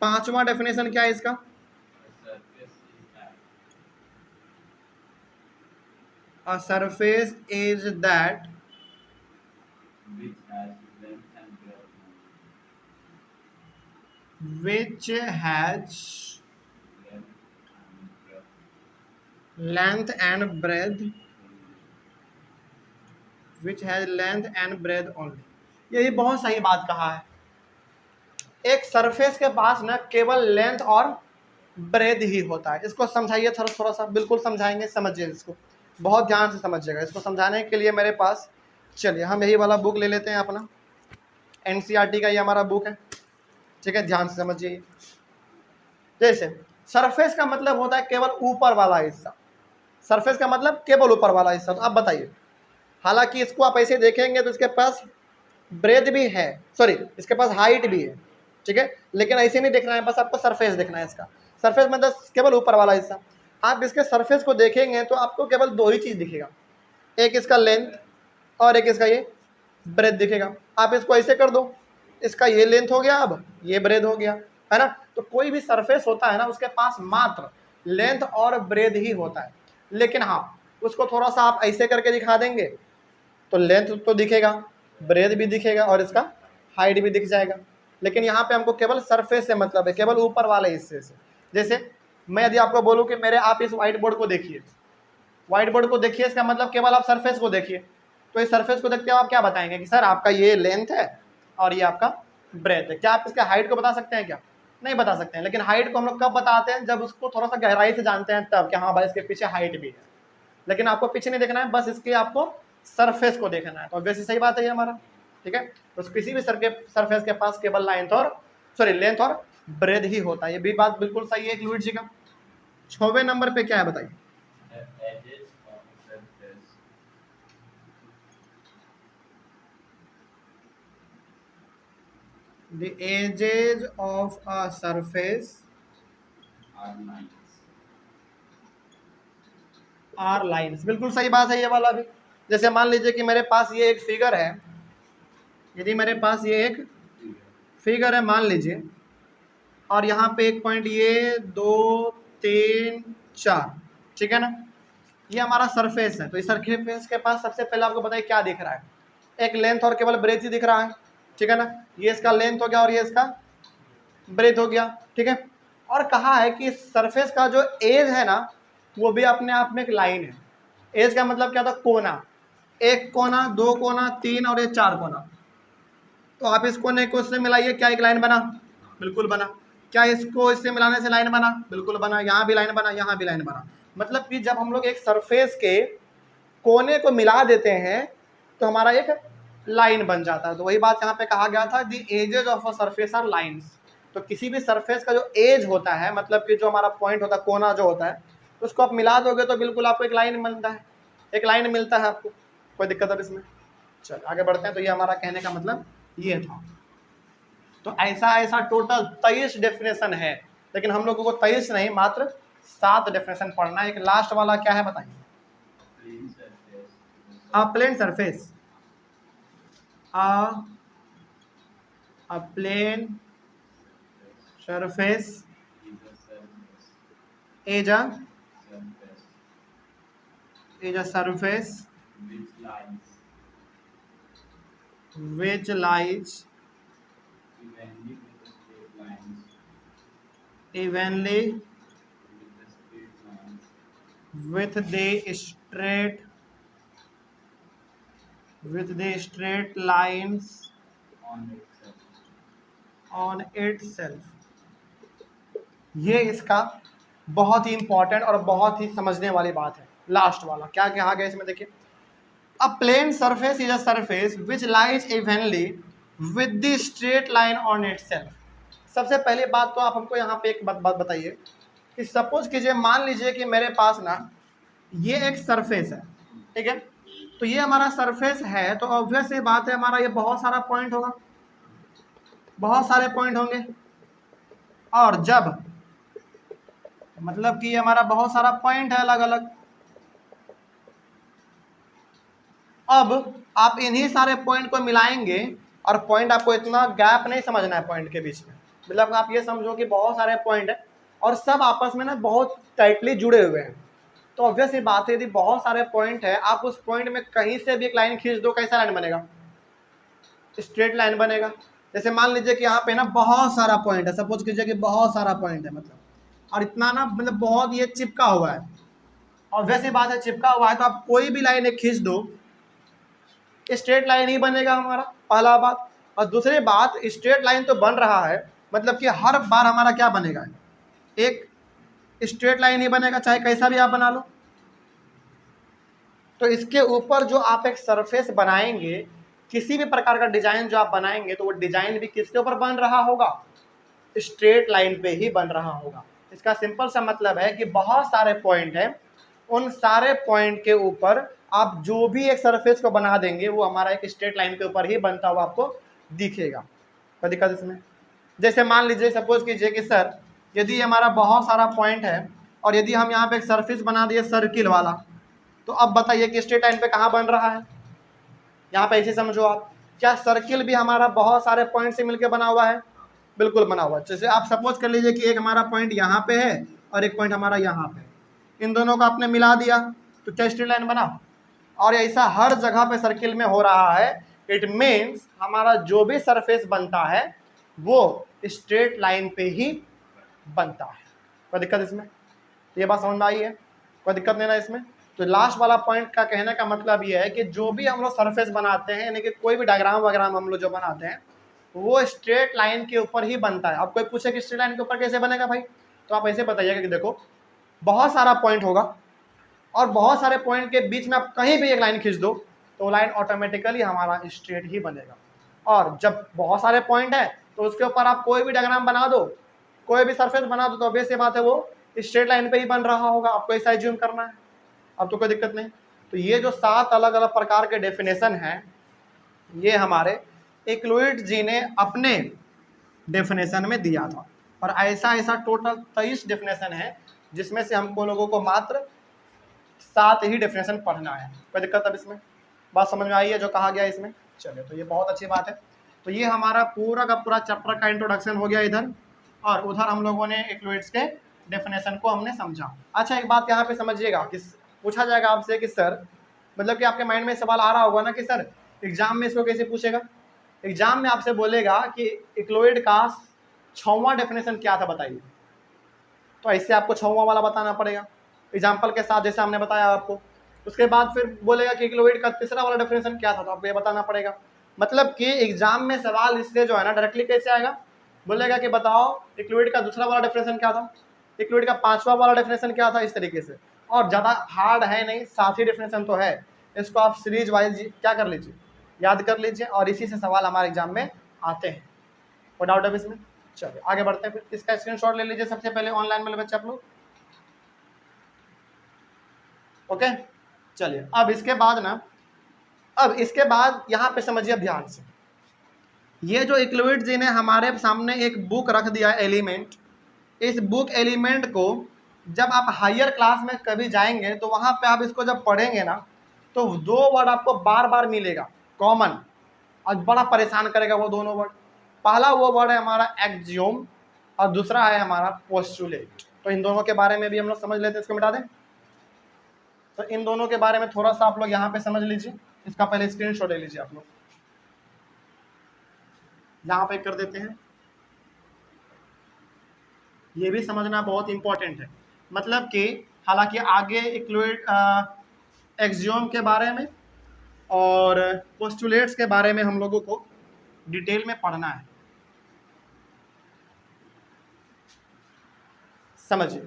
पांचवा डेफिनेशन क्या है इसका? A surface is that which has length and breadth only। यही बहुत सही बात कहा है। एक सरफेस के पास ना केवल लेंथ और ब्रेथ ही होता है। इसको समझाइए थोड़ा सा, बिल्कुल समझाएंगे, समझिए इसको, बहुत ध्यान से समझिएगा। इसको समझाने के लिए मेरे पास, चलिए हम यही वाला बुक ले लेते हैं अपना, एनसीईआरटी का ये हमारा बुक है। ठीक है, ध्यान से समझिए। जैसे सरफेस का मतलब होता है केवल ऊपर वाला हिस्सा। सरफेस का मतलब केवल ऊपर वाला हिस्सा। तो आप बताइए, हालांकि इसको आप ऐसे देखेंगे तो इसके पास ब्रेथ भी है, सॉरी इसके पास हाइट भी है। ठीक है, लेकिन ऐसे नहीं देखना है, बस आपको सरफेस देखना है। इसका सरफेस मतलब केवल ऊपर वाला हिस्सा। आप इसके सरफेस को देखेंगे तो आपको केवल दो ही चीज़ दिखेगा, एक इसका लेंथ और एक इसका ये ब्रेथ दिखेगा। आप इसको ऐसे कर दो, इसका ये लेंथ हो गया, अब ये ब्रेथ हो गया, है ना। तो कोई भी सरफेस होता है ना, उसके पास मात्र लेंथ और ब्रेथ ही होता है। लेकिन हाँ, उसको थोड़ा सा आप ऐसे करके दिखा देंगे तो लेंथ तो दिखेगा, ब्रेथ भी दिखेगा और इसका हाइट भी दिख जाएगा। लेकिन यहाँ पे हमको केवल सरफेस से मतलब है, केवल ऊपर वाले हिस्से से। जैसे मैं यदि आपको बोलूँ कि मेरे आप इस व्हाइट बोर्ड को देखिए, व्हाइट बोर्ड को देखिए, इसका मतलब केवल आप सरफेस को देखिए। तो इस सरफेस को देखते हो आप क्या बताएंगे कि सर आपका ये लेंथ है और ये आपका ब्रेथ है। क्या आप इसके हाइट को बता सकते हैं? क्या नहीं बता सकते हैं। लेकिन हाइट को हम लोग कब बताते हैं? जब उसको थोड़ा सा गहराई से जानते हैं तब, कि हाँ भाई इसके पीछे हाइट भी है। लेकिन आपको पीछे नहीं देखना है, बस इसके आपको सरफेस को देखना है। तो वैसे सही बात है ये हमारा। ठीक है, तो किसी भी सरफेस के पास केवल लेंथ और ब्रेथ ही होता है। ये भी बात बिल्कुल सही है फ्लूइड जी का। 6वें नंबर पे क्या है बताइए? The edges of a surface are lines. बिल्कुल सही बात है ये वाला भी। जैसे मान लीजिए कि मेरे पास ये एक फिगर है, यदि मेरे पास ये एक फिगर है मान लीजिए, और यहाँ पे एक पॉइंट ये 2 3 4, ठीक है ना, ये हमारा सरफेस है। तो इस सरफेस के पास सबसे पहले आपको बताइए क्या दिख रहा है, एक लेंथ और केवल ब्रेथ ही दिख रहा है, ठीक है ना, ये इसका लेंथ हो गया और ये इसका ब्रेथ हो गया, ठीक है। और कहा है कि सरफेस का जो एज है ना वो भी अपने आप में एक लाइन है। एज का मतलब क्या था, कोना, एक कोना, दो कोना, तीन और ये चार कोना। तो आप इस कोने को इससे मिलाइए, क्या एक लाइन बना, बिल्कुल बना। क्या इसको इससे मिलाने से लाइन बना, बिल्कुल बना। यहाँ भी लाइन बना, यहाँ भी लाइन बना। मतलब कि जब हम लोग एक सरफेस के कोने को मिला देते हैं तो हमारा एक लाइन बन जाता है। तो वही बात यहाँ पे कहा गया था, the edges of a surface are lines. तो किसी भी सरफेस का जो एज होता है, मतलब कि जो हमारा पॉइंट होता है, कोना जो होता है, उसको आप मिला दोगे तो बिल्कुल आपको एक लाइन बनता है, एक लाइन मिलता है आपको। कोई दिक्कत है इसमें? चलो आगे बढ़ते हैं। तो ये हमारा कहने का मतलब ये था। तो ऐसा ऐसा टोटल 23 डेफिनेशन है, लेकिन हम लोगों को 23 नहीं मात्र 7 डेफिनेशन पढ़ना है। एक लास्ट वाला क्या है बताइए? A plane surface, a plane surface is a surface which lies evenly with the straight lines on itself। ये इसका बहुत ही इंपॉर्टेंट और बहुत ही समझने वाली बात है। लास्ट वाला क्या कहा गया इसमें देखिए, a plane surface is a surface which lies evenly with the straight line on itself. सबसे पहली बात तो आप हमको यहाँ पे एक बात बताइए कि सपोज कीजिए, मान लीजिए कि मेरे पास ना ये एक सरफेस है, ठीक है। तो ये हमारा सरफेस है, तो ऑब्वियस ये बात है हमारा ये बहुत सारा पॉइंट होगा, बहुत सारे पॉइंट होंगे। और जब मतलब कि हमारा बहुत सारा पॉइंट है अलग अलग, अब आप इन्हीं सारे पॉइंट को मिलाएंगे, और पॉइंट आपको इतना गैप नहीं समझना है पॉइंट के बीच में, मतलब आप ये समझो कि बहुत सारे पॉइंट है और सब आपस में ना बहुत टाइटली जुड़े हुए हैं। तो ऑब्वियस ये बात है, यदि बहुत सारे पॉइंट है, आप उस पॉइंट में कहीं से भी एक लाइन खींच दो, कैसा लाइन बनेगा? स्ट्रेट लाइन बनेगा। जैसे मान लीजिए कि यहाँ पे ना बहुत सारा पॉइंट है, सपोज कीजिए कि बहुत सारा पॉइंट है, मतलब और इतना ना मतलब बहुत ये चिपका हुआ है, और वैसे बात है चिपका हुआ है तो आप कोई भी लाइन एक खींच दो, स्ट्रेट लाइन ही बनेगा हमारा, पहला बात। और दूसरी बात, स्ट्रेट लाइन तो बन रहा है, मतलब कि हर बार हमारा क्या बनेगा, एक स्ट्रेट लाइन ही बनेगा, चाहे कैसा भी आप बना लो। तो इसके ऊपर जो आप एक सरफेस बनाएंगे, किसी भी प्रकार का डिजाइन जो आप बनाएंगे, तो वो डिजाइन भी किसके ऊपर बन रहा होगा? स्ट्रेट लाइन पे ही बन रहा होगा। इसका सिंपल सा मतलब है कि बहुत सारे पॉइंट हैं, उन सारे पॉइंट के ऊपर आप जो भी एक सरफेस को बना देंगे वो हमारा एक स्ट्रेट लाइन के ऊपर ही बनता हुआ आपको दिखेगा। कोई दिक्कत इसमें? जैसे मान लीजिए, सपोज कीजिए कि सर यदि हमारा बहुत सारा पॉइंट है और यदि हम यहाँ पे एक सरफेस बना दिए सर्किल वाला, तो अब बताइए कि स्ट्रेट लाइन पे कहाँ बन रहा है? यहाँ पे ऐसे समझो आप, क्या सर्किल भी हमारा बहुत सारे पॉइंट से मिलकर बना हुआ है? बिल्कुल बना हुआ है। जैसे आप सपोज कर लीजिए कि एक हमारा पॉइंट यहाँ पे है और एक पॉइंट हमारा यहाँ पे, इन दोनों को आपने मिला दिया तो क्या स्ट्रेट लाइन बना? और ऐसा हर जगह पे सर्किल में हो रहा है। इट मीन्स हमारा जो भी सरफेस बनता है वो स्ट्रेट लाइन पे ही बनता है। कोई दिक्कत इसमें? ये बात समझ में आई है? कोई दिक्कत नहीं ना इसमें? तो लास्ट वाला पॉइंट का कहने का मतलब ये है कि जो भी हम लोग सरफेस बनाते हैं, यानी कि कोई भी डायग्राम वगैरह हम लोग जो बनाते हैं, वो स्ट्रेट लाइन के ऊपर ही बनता है। अब कोई पूछे कि स्ट्रेट लाइन के ऊपर कैसे बनेगा भाई, तो आप ऐसे बताइएगा कि देखो बहुत सारा पॉइंट होगा और बहुत सारे पॉइंट के बीच में आप कहीं भी एक लाइन खींच दो तो लाइन ऑटोमेटिकली हमारा स्ट्रेट ही बनेगा। और जब बहुत सारे पॉइंट है तो उसके ऊपर आप कोई भी डायग्राम बना दो, कोई भी सरफेस बना दो, तो ऑब्वियस ये बात है वो स्ट्रेट लाइन पे ही बन रहा होगा। आपको ऐसा एज्यूम करना है, अब तो कोई दिक्कत नहीं। तो ये जो 7 अलग अलग प्रकार के डेफिनेशन हैं, ये हमारे इक्लुइड जी ने अपने डेफिनेशन में दिया था। और ऐसा ऐसा टोटल 23 डेफिनेशन है, जिसमें से हमको लोगों को मात्र 7 ही डेफिनेशन पढ़ना है। कोई दिक्कत अब इसमें बात समझ में आई है जो कहा गया इसमें? चलिए, तो ये बहुत अच्छी बात है। तो ये हमारा पूरा का पूरा चैप्टर का इंट्रोडक्शन हो गया इधर, और उधर हम लोगों ने फ्लूइड्स के डेफिनेशन को हमने समझा। अच्छा, एक बात यहाँ पे समझिएगा कि पूछा जाएगा आपसे कि सर, मतलब कि आपके माइंड में सवाल आ रहा होगा ना कि सर एग्जाम में इसको कैसे पूछेगा। एग्जाम में आपसे बोलेगा कि फ्लूइड का 6वां डेफिनेशन क्या था बताइए, तो ऐसे आपको 6वां वाला बताना पड़ेगा एग्जाम्पल के साथ, जैसे हमने बताया आपको। उसके बाद फिर बोलेगा कि फ्लूइड का 3रा वाला डेफिनेशन क्या था, तो आपको ये बताना पड़ेगा। मतलब कि एग्जाम में सवाल इससे जो है ना डायरेक्टली कैसे आएगा, बोलेगा कि बताओ फ्लूइड का 2रा वाला डेफिनेशन क्या था, फ्लूइड का 5वां वाला डेफिनेशन क्या था, इस तरीके से। और ज़्यादा हार्ड है नहीं, 7 ही डेफिनेशन तो है। इसको आप सीरीज वाइज क्या कर लीजिए, याद कर लीजिए, और इसी से सवाल हमारे एग्जाम में आते हैं। कोई डाउट है इसमें? चलिए आगे बढ़ते हैं फिर। इसका स्क्रीनशॉट ले लीजिए सबसे पहले ऑनलाइन में बच्चे आप लोग। ओके, चलिए अब इसके बाद ना, अब इसके बाद यहाँ पे समझिए ध्यान से, ये जो फ्लूइड जी ने हमारे सामने एक बुक रख दिया है एलिमेंट, इस बुक एलिमेंट को जब आप हायर क्लास में कभी जाएंगे तो वहाँ पे आप इसको जब पढ़ेंगे ना, तो 2 वर्ड आपको बार बार मिलेगा कॉमन, और बड़ा परेशान करेगा वो दोनों वर्ड। पहला वो वर्ड है हमारा एक्सियोम, और दूसरा है हमारा पोस्टुलेट। तो इन दोनों के बारे में भी हम लोग समझ लेते हैं, इसको मिटा दें। तो इन दोनों के बारे में थोड़ा सा आप लोग यहाँ पे समझ लीजिए। इसका पहले स्क्रीनशॉट ले लीजिए आप लोग, यहाँ पे कर देते हैं। ये भी समझना बहुत इंपॉर्टेंट है, मतलब कि हालांकि आगे फ्लूइड एक्सियोम के बारे में और पोस्टुलेट्स के बारे में हम लोगों को डिटेल में पढ़ना है। समझिए,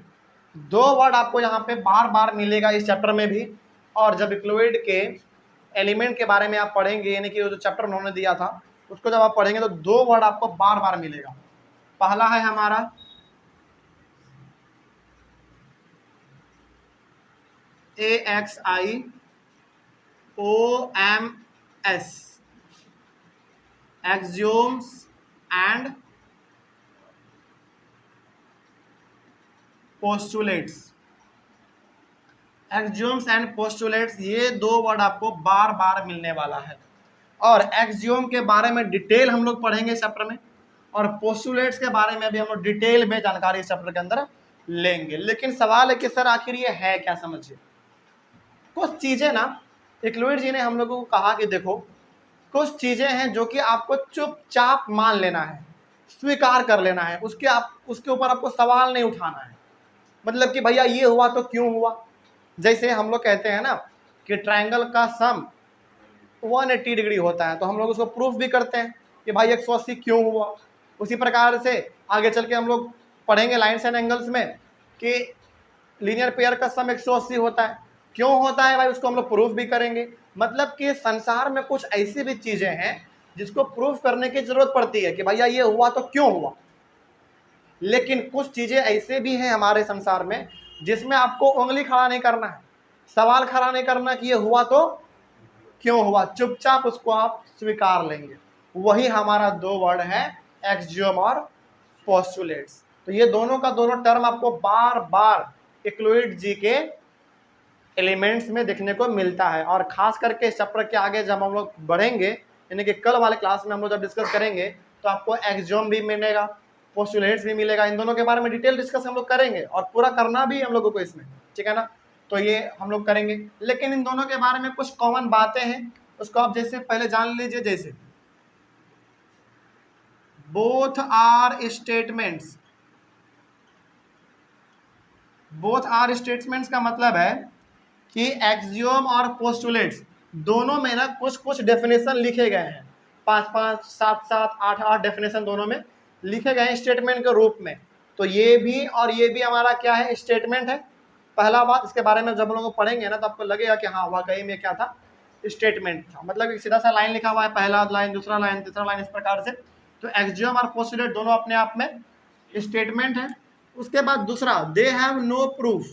2 वर्ड आपको यहाँ पे बार बार मिलेगा इस चैप्टर में भी, और जब फ्लूइड के एलिमेंट के बारे में आप पढ़ेंगे, यानी कि जो चैप्टर उन्होंने दिया था उसको जब आप पढ़ेंगे, तो 2 वर्ड आपको बार बार मिलेगा। पहला है हमारा AXIOMS, axioms and postulates. Axioms and postulates, ये 2 वर्ड आपको बार बार मिलने वाला है। और एक्सियोम के बारे में डिटेल हम लोग पढ़ेंगे इस चैप्टर में, और पोस्टुलेट्स के बारे में भी हम लोग डिटेल में जानकारी इस चैप्टर के अंदर लेंगे। लेकिन सवाल है कि सर आखिर ये है क्या? समझिए, कुछ चीजें ना फ्लूइड जी ने हम लोगों को कहा कि देखो, कुछ चीजें हैं जो कि आपको चुपचाप मान लेना है, स्वीकार कर लेना है, उसके ऊपर आपको सवाल नहीं उठाना है। मतलब कि भैया ये हुआ तो क्यों हुआ। जैसे हम लोग कहते हैं ना कि ट्रायंगल का सम 180 डिग्री होता है, तो हम लोग उसको प्रूफ भी करते हैं कि भाई 180 क्यों हुआ। उसी प्रकार से आगे चल के हम लोग पढ़ेंगे लाइन्स एंड एंगल्स में कि लीनियर पेयर का सम 180 होता है। क्यों होता है भाई, उसको हम लोग प्रूफ भी करेंगे। मतलब कि संसार में कुछ ऐसी भी चीजें हैं जिसको प्रूफ करने की जरूरत पड़ती है कि भैया ये हुआ तो क्यों हुआ। लेकिन कुछ चीजें ऐसे भी हैं हमारे संसार में जिसमें आपको उंगली खड़ा नहीं करना है, सवाल खड़ा नहीं करना कि ये हुआ तो क्यों हुआ, चुपचाप उसको आप स्वीकार लेंगे। वही हमारा 2 वर्ड है एक्सियोम और पोस्टुलेट्स। तो ये दोनों का दोनों टर्म आपको बार बार फ्लूइड जी के एलिमेंट्स में देखने को मिलता है। और खास करके इस चैप्टर के आगे जब हम लोग बढ़ेंगे, यानी कि कल वाले क्लास में हम लोग जब डिस्कस करेंगे, तो आपको एक्सियोम भी मिलेगा, पोस्टुलेट्स भी मिलेगा। इन दोनों के बारे में डिटेल डिस्कस हम लोग करेंगे, और पूरा करना भी हम लोगों को इसमें, ठीक है ना। तो ये हम लोग करेंगे, लेकिन इन दोनों के बारे में कुछ कॉमन बातें हैं, उसको आप जैसे पहले जान लीजिए। जैसे both are statements, both are statements का मतलब है कि एक्सियोम और पोस्टुलेट्स दोनों में ना कुछ कुछ डेफिनेशन लिखे गए हैं, 5-5, 7-7, 8-8 डेफिनेशन दोनों में लिखे गए हैं स्टेटमेंट के रूप में। तो ये भी और ये भी हमारा क्या है, स्टेटमेंट है। पहला बात, इसके बारे में जब हम लोग पढ़ेंगे ना तो आपको लगेगा कि हाँ वाकई में क्या था, स्टेटमेंट था। मतलब एक सीधा सा लाइन लिखा हुआ है, पहला लाइन, दूसरा लाइन, तीसरा लाइन, इस प्रकार से। तो एक्सियोम और पोस्टुलेट दोनों अपने आप में स्टेटमेंट है। उसके बाद दूसरा, they have no proof,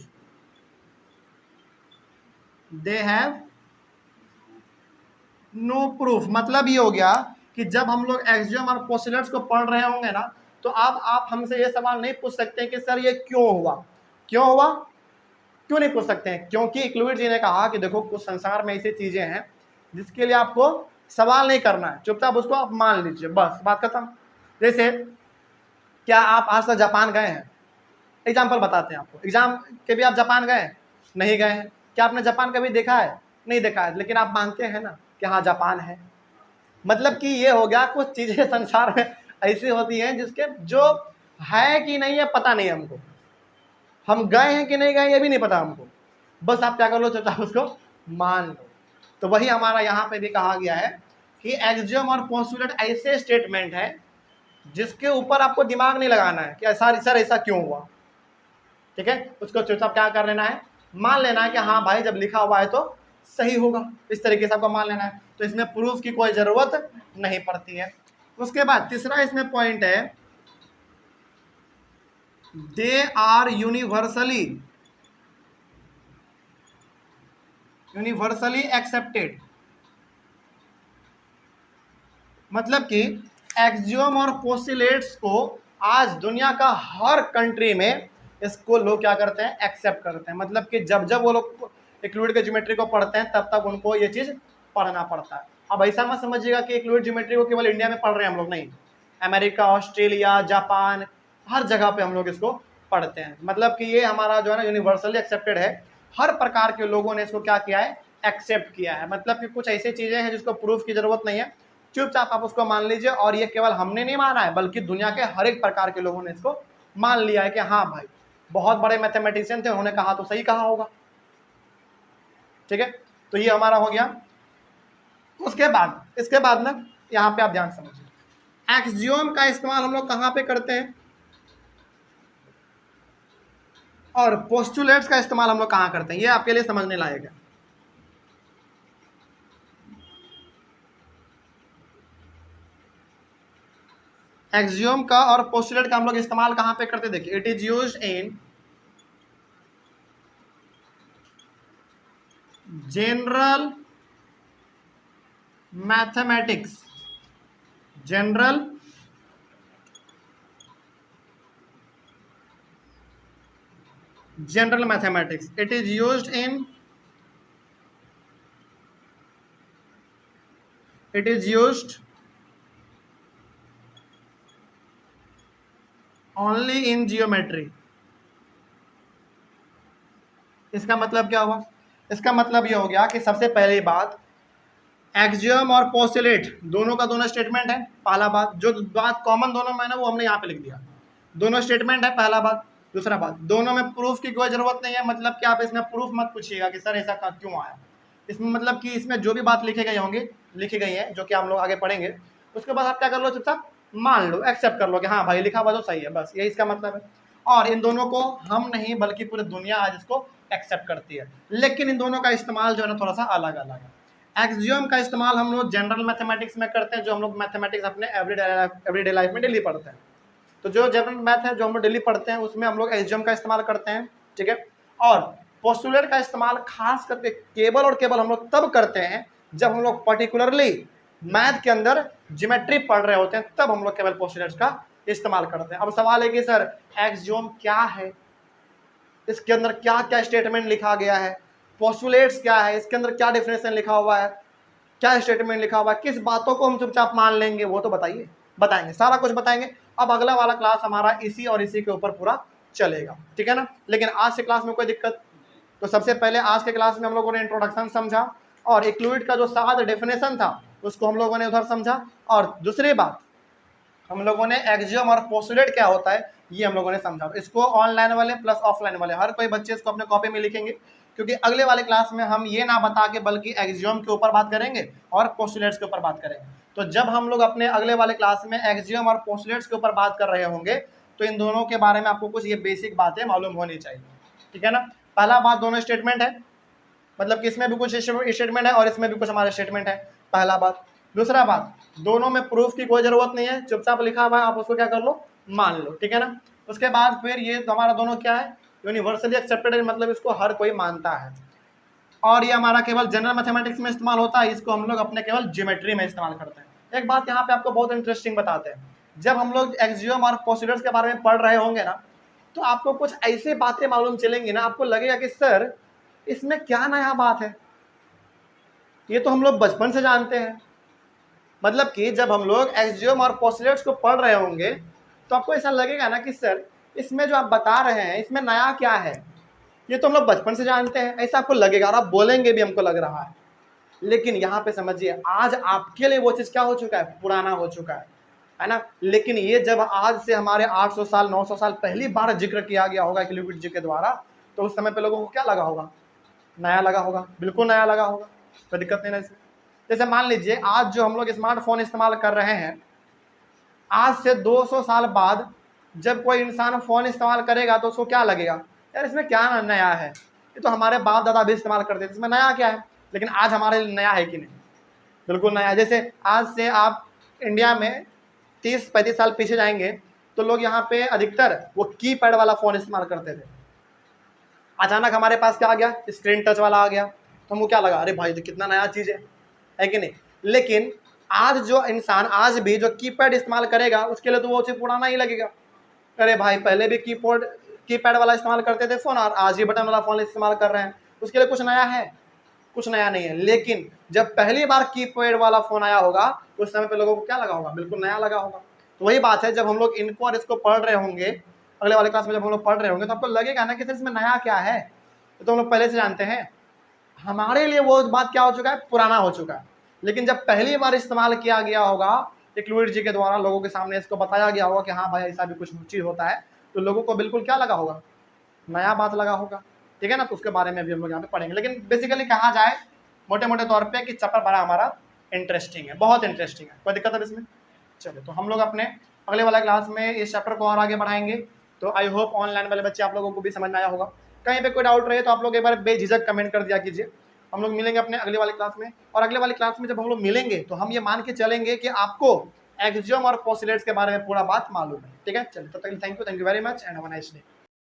they have no proof, मतलब ये हो गया कि जब हम लोग एक्सियम और पोस्टुलेट्स को पढ़ रहे होंगे ना, तो अब आप हमसे ये सवाल नहीं पूछ सकते कि सर ये क्यों हुआ, क्यों हुआ, क्यों नहीं पूछ सकते हैं, क्योंकि इक्लुइड जी ने कहा कि देखो कुछ संसार में ऐसी चीजें हैं जिसके लिए आपको सवाल नहीं करना है, चुपचाप उसको आप मान लीजिए, बस बात खत्म। जैसे क्या आप आज तक जापान गए हैं? एग्जाम्पल बताते हैं आपको, एग्जाम के भी आप जापान गए हैं? नहीं गए हैं। क्या आपने जापान कभी देखा है? नहीं देखा है, लेकिन आप मानते हैं ना कि हाँ जापान है। मतलब कि ये हो गया, कुछ चीजें संसार में ऐसी होती हैं जिसके जो है कि नहीं है पता नहीं हमको, हम गए हैं कि नहीं गए ये भी नहीं पता हमको, बस आप क्या कर लो, चुपचाप उसको मान लो। तो वही हमारा यहाँ पे भी कहा गया है कि एक्सियम और पोस्टुलेट ऐसे स्टेटमेंट है जिसके ऊपर आपको दिमाग नहीं लगाना है कि सर ऐसा क्यों हुआ, ठीक है, उसको चुपचाप क्या कर लेना है, मान लेना है कि हाँ भाई जब लिखा हुआ है तो सही होगा, इस तरीके से आपको मान लेना है। तो इसमें प्रूफ की कोई जरूरत नहीं पड़ती है। उसके बाद तीसरा इसमें पॉइंट है, दे आर यूनिवर्सली एक्सेप्टेड। मतलब कि एक्सियम और पोस्टुलेट्स को आज दुनिया का हर कंट्री में इसको लोग क्या करते हैं, एक्सेप्ट करते हैं। मतलब कि जब जब वो लोग इक्लुइड के ज्योमेट्री को पढ़ते हैं तब तक उनको ये चीज पढ़ना पड़ता है। अब ऐसा मत समझिएगा कि इक्लुइड ज्योमेट्री को केवल इंडिया में पढ़ रहे हैं हम लोग, नहीं, अमेरिका, ऑस्ट्रेलिया, जापान, हर जगह पे हम लोग इसको पढ़ते हैं। मतलब कि ये हमारा जो है ना यूनिवर्सली एक्सेप्टेड है, हर प्रकार के लोगों ने इसको क्या किया है, एक्सेप्ट किया है। मतलब कि कुछ ऐसी चीजें हैं जिसको प्रूफ की जरूरत नहीं है, चुपचाप आप उसको मान लीजिए। और ये केवल हमने नहीं माना है बल्कि दुनिया के हर एक प्रकार के लोगों ने इसको मान लिया है कि हाँ भाई बहुत बड़े मैथमेटिशियन थे, उन्होंने कहा तो सही कहा होगा, ठीक है। तो ये हमारा हो गया। उसके बाद इसके बाद ना यहाँ पे आप ध्यान समझिए, एक्सियम का इस्तेमाल हम लोग कहाँ पे करते हैं और पोस्टुलेट्स का इस्तेमाल हम लोग कहाँ करते हैं, ये आपके लिए समझने लायक है। एक्सियम का और पोस्टुलेट का हम लोग इस्तेमाल कहाँ पे करते हैं, देखिए, it is used in general mathematics, general mathematics, it is used only in geometry. इसका मतलब क्या हुआ, इसका मतलब ये हो गया कि सबसे पहली बात, एक्सियम और पोस्टुलेट दोनों का दोनों स्टेटमेंट है। पहला बात, जो बात कॉमन दोनों में है ना वो हमने यहाँ पे लिख दिया, दोनों स्टेटमेंट है, पहला बात। दूसरा बात, दोनों में प्रूफ की कोई जरूरत नहीं है। मतलब कि आप इसमें प्रूफ मत पूछिएगा कि सर ऐसा क्यों आया, इसमें मतलब कि इसमें जो भी बात लिखी गई होंगी, लिखी गई है, जो कि हम लोग आगे पढ़ेंगे, उसके बाद आप क्या कर लो, चुपचाप मान लो, एक्सेप्ट कर लो कि हाँ भाई लिखा हुआ तो सही है, बस यही इसका मतलब है। और इन दोनों को हम नहीं बल्कि पूरी दुनिया आज इसको एक्सेप्ट करती है, लेकिन इन दोनों का इस्तेमाल जो है ना थोड़ा सा अलग अलग है। एक्सियम का इस्तेमाल हम लोग जनरल मैथमेटिक्स में करते हैं, जो हम लोग मैथमेटिक्स अपने एवरीडे लाइफ में डेली पढ़ते हैं। तो जो जनरल मैथ है जो हम लोग डेली पढ़ते हैं उसमें हम लोग एक्सियम का इस्तेमाल करते हैं, ठीक है। और पोस्टुलेट का इस्तेमाल खास करके केवल और केवल हम लोग तब करते हैं जब हम लोग पर्टिकुलरली मैथ के अंदर ज्योमेट्री पढ़ रहे होते हैं, तब हम लोग केवल पोस्टुलेट्स का इस्तेमाल करते हैं। अब सवाल है कि सर एक्सियम क्या है, इसके अंदर क्या क्या स्टेटमेंट लिखा गया है, पोस्टुलेट्स क्या है, इसके अंदर क्या डेफिनेशन लिखा हुआ है, क्या स्टेटमेंट लिखा हुआ है, किस बातों को हम चुपचाप मान लेंगे, वो तो बताइए, बताएंगे, सारा कुछ बताएंगे। अब अगला वाला क्लास हमारा इसी और इसी के ऊपर पूरा चलेगा, ठीक है ना। लेकिन आज के क्लास में कोई दिक्कत, तो सबसे पहले आज के क्लास में हम लोगों ने इंट्रोडक्शन समझा और इक्लुइड का जो 7 डेफिनेशन था उसको हम लोगों ने उधर समझा। और दूसरी बात, हम लोगों ने एक्सियम और पोस्टुलेट क्या होता है ये हम लोगों ने समझा। इसको ऑनलाइन वाले प्लस ऑफलाइन वाले हर कोई बच्चे इसको अपने कॉपी में लिखेंगे, क्योंकि अगले वाले क्लास में हम ये ना बता के बल्कि एक्सियम के ऊपर बात करेंगे और पोस्टुलेट्स के ऊपर बात करेंगे। तो जब हम लोग अपने अगले वाले क्लास में एक्सियम और पोस्टुलेट्स के ऊपर बात कर रहे होंगे तो इन दोनों के बारे में आपको कुछ ये बेसिक बातें मालूम होनी चाहिए, ठीक है ना। पहला बात, दोनों स्टेटमेंट है, मतलब कि इसमें भी कुछ स्टेटमेंट है और इसमें भी कुछ हमारा स्टेटमेंट है, पहला बात। दूसरा बात, दोनों में प्रूफ की कोई जरूरत नहीं है, चुपचाप लिखा हुआ है, आप उसको क्या कर लो, मान लो, ठीक है ना। उसके बाद फिर ये हमारा दोनों क्या है, यूनिवर्सली एक्सेप्टेड है, मतलब इसको हर कोई मानता है। और ये हमारा केवल जनरल मैथमेटिक्स में इस्तेमाल होता है, इसको हम लोग अपने केवल ज्योमेट्री में इस्तेमाल करते हैं। एक बात यहाँ पे आपको बहुत इंटरेस्टिंग बताते हैं, जब हम लोग एक्सियोम और पोस्टुलेट्स के बारे में पढ़ रहे होंगे ना, तो आपको कुछ ऐसी बातें मालूम चलेंगी ना, आपको लगेगा कि सर इसमें क्या नया बात है, ये तो हम लोग बचपन से जानते हैं। मतलब कि जब हम लोग एक्सियोम और पोस्टुलेट्स को पढ़ रहे होंगे तो आपको ऐसा लगेगा ना कि सर इसमें जो आप बता रहे हैं इसमें नया क्या है, ये तो हम लोग बचपन से जानते हैं, ऐसा आपको लगेगा और आप बोलेंगे भी हमको लग रहा है। लेकिन यहाँ पे समझिए, आज आपके लिए वो चीज़ क्या हो चुका है, पुराना हो चुका है ना। लेकिन ये जब आज से हमारे 800 साल 900 साल पहली बार जिक्र किया गया होगा लिक्विड जी के द्वारा, तो उस समय पे लोगों को क्या लगा होगा, नया लगा होगा, बिल्कुल नया लगा होगा, कोई दिक्कत नहीं ना इसमें। जैसे मान लीजिए आज जो हम लोग स्मार्टफोन इस्तेमाल कर रहे हैं, आज से 200 साल बाद जब कोई इंसान फ़ोन इस्तेमाल करेगा तो उसको क्या लगेगा, यार इसमें क्या नया है, ये तो हमारे बाप दादा भी इस्तेमाल करते थे, इसमें नया क्या है। लेकिन आज हमारे लिए नया है कि नहीं, बिल्कुल नया है। जैसे आज से आप इंडिया में 30-35 साल पीछे जाएंगे तो लोग यहाँ पे अधिकतर वो कीपैड वाला फ़ोन इस्तेमाल करते थे। अचानक हमारे पास क्या आ गया, स्क्रीन टच वाला आ गया, तो हमको क्या लगा, अरे भाई तो कितना नया चीज़ है कि नहीं। लेकिन आज जो इंसान आज भी जो कीपैड इस्तेमाल करेगा उसके लिए तो वो चीज़ पुराना ही लगेगा। अरे भाई पहले भी कीपैड वाला इस्तेमाल करते थे फ़ोन और आज ही बटन वाला फ़ोन इस्तेमाल कर रहे हैं, उसके लिए कुछ नया है, कुछ नया नहीं है। लेकिन जब पहली बार कीपैड वाला फ़ोन आया होगा उस समय पे लोगों को क्या लगा होगा, बिल्कुल नया लगा होगा। तो वही बात है, जब हम लोग इनको और इसको पढ़ रहे होंगे, अगले वाले क्लास में जब हम लोग पढ़ रहे होंगे तो आपको लगेगा ना कि सर इसमें नया क्या है, तो हम लोग पहले से जानते हैं। हमारे लिए वो बात क्या हो चुका है, पुराना हो चुका है। लेकिन जब पहली बार इस्तेमाल किया गया होगा लिक्विड जी के द्वारा, लोगों के सामने इसको बताया गया होगा कि हाँ भाई ऐसा भी कुछ चीज़ होता है, तो लोगों को बिल्कुल क्या लगा होगा, नया बात लगा होगा, ठीक है ना। तो उसके बारे में भी हम लोग यहाँ पे पढ़ेंगे। लेकिन बेसिकली कहा जाए मोटे मोटे तौर पे कि चैप्टर बड़ा हमारा इंटरेस्टिंग है, बहुत इंटरेस्टिंग है, कोई दिक्कत है इसमें। चलो तो हम लोग अपने अगले वाला क्लास में इस चैप्टर को और आगे बढ़ाएंगे। तो आई होप ऑनलाइन वाले बच्चे आप लोगों को भी समझ में आया होगा। कहीं पे कोई डाउट रहे तो आप लोग एक बार बेझिझक कमेंट कर दिया कीजिए। हम लोग मिलेंगे अपने अगले वाले क्लास में, और अगले वाले क्लास में जब हम लोग मिलेंगे तो हम ये मान के चलेंगे कि आपको एक्सियोम और पोस्टुलेट्स के बारे में पूरा बात मालूम है, ठीक है। चलिए तब तक thank you very much and have a nice day.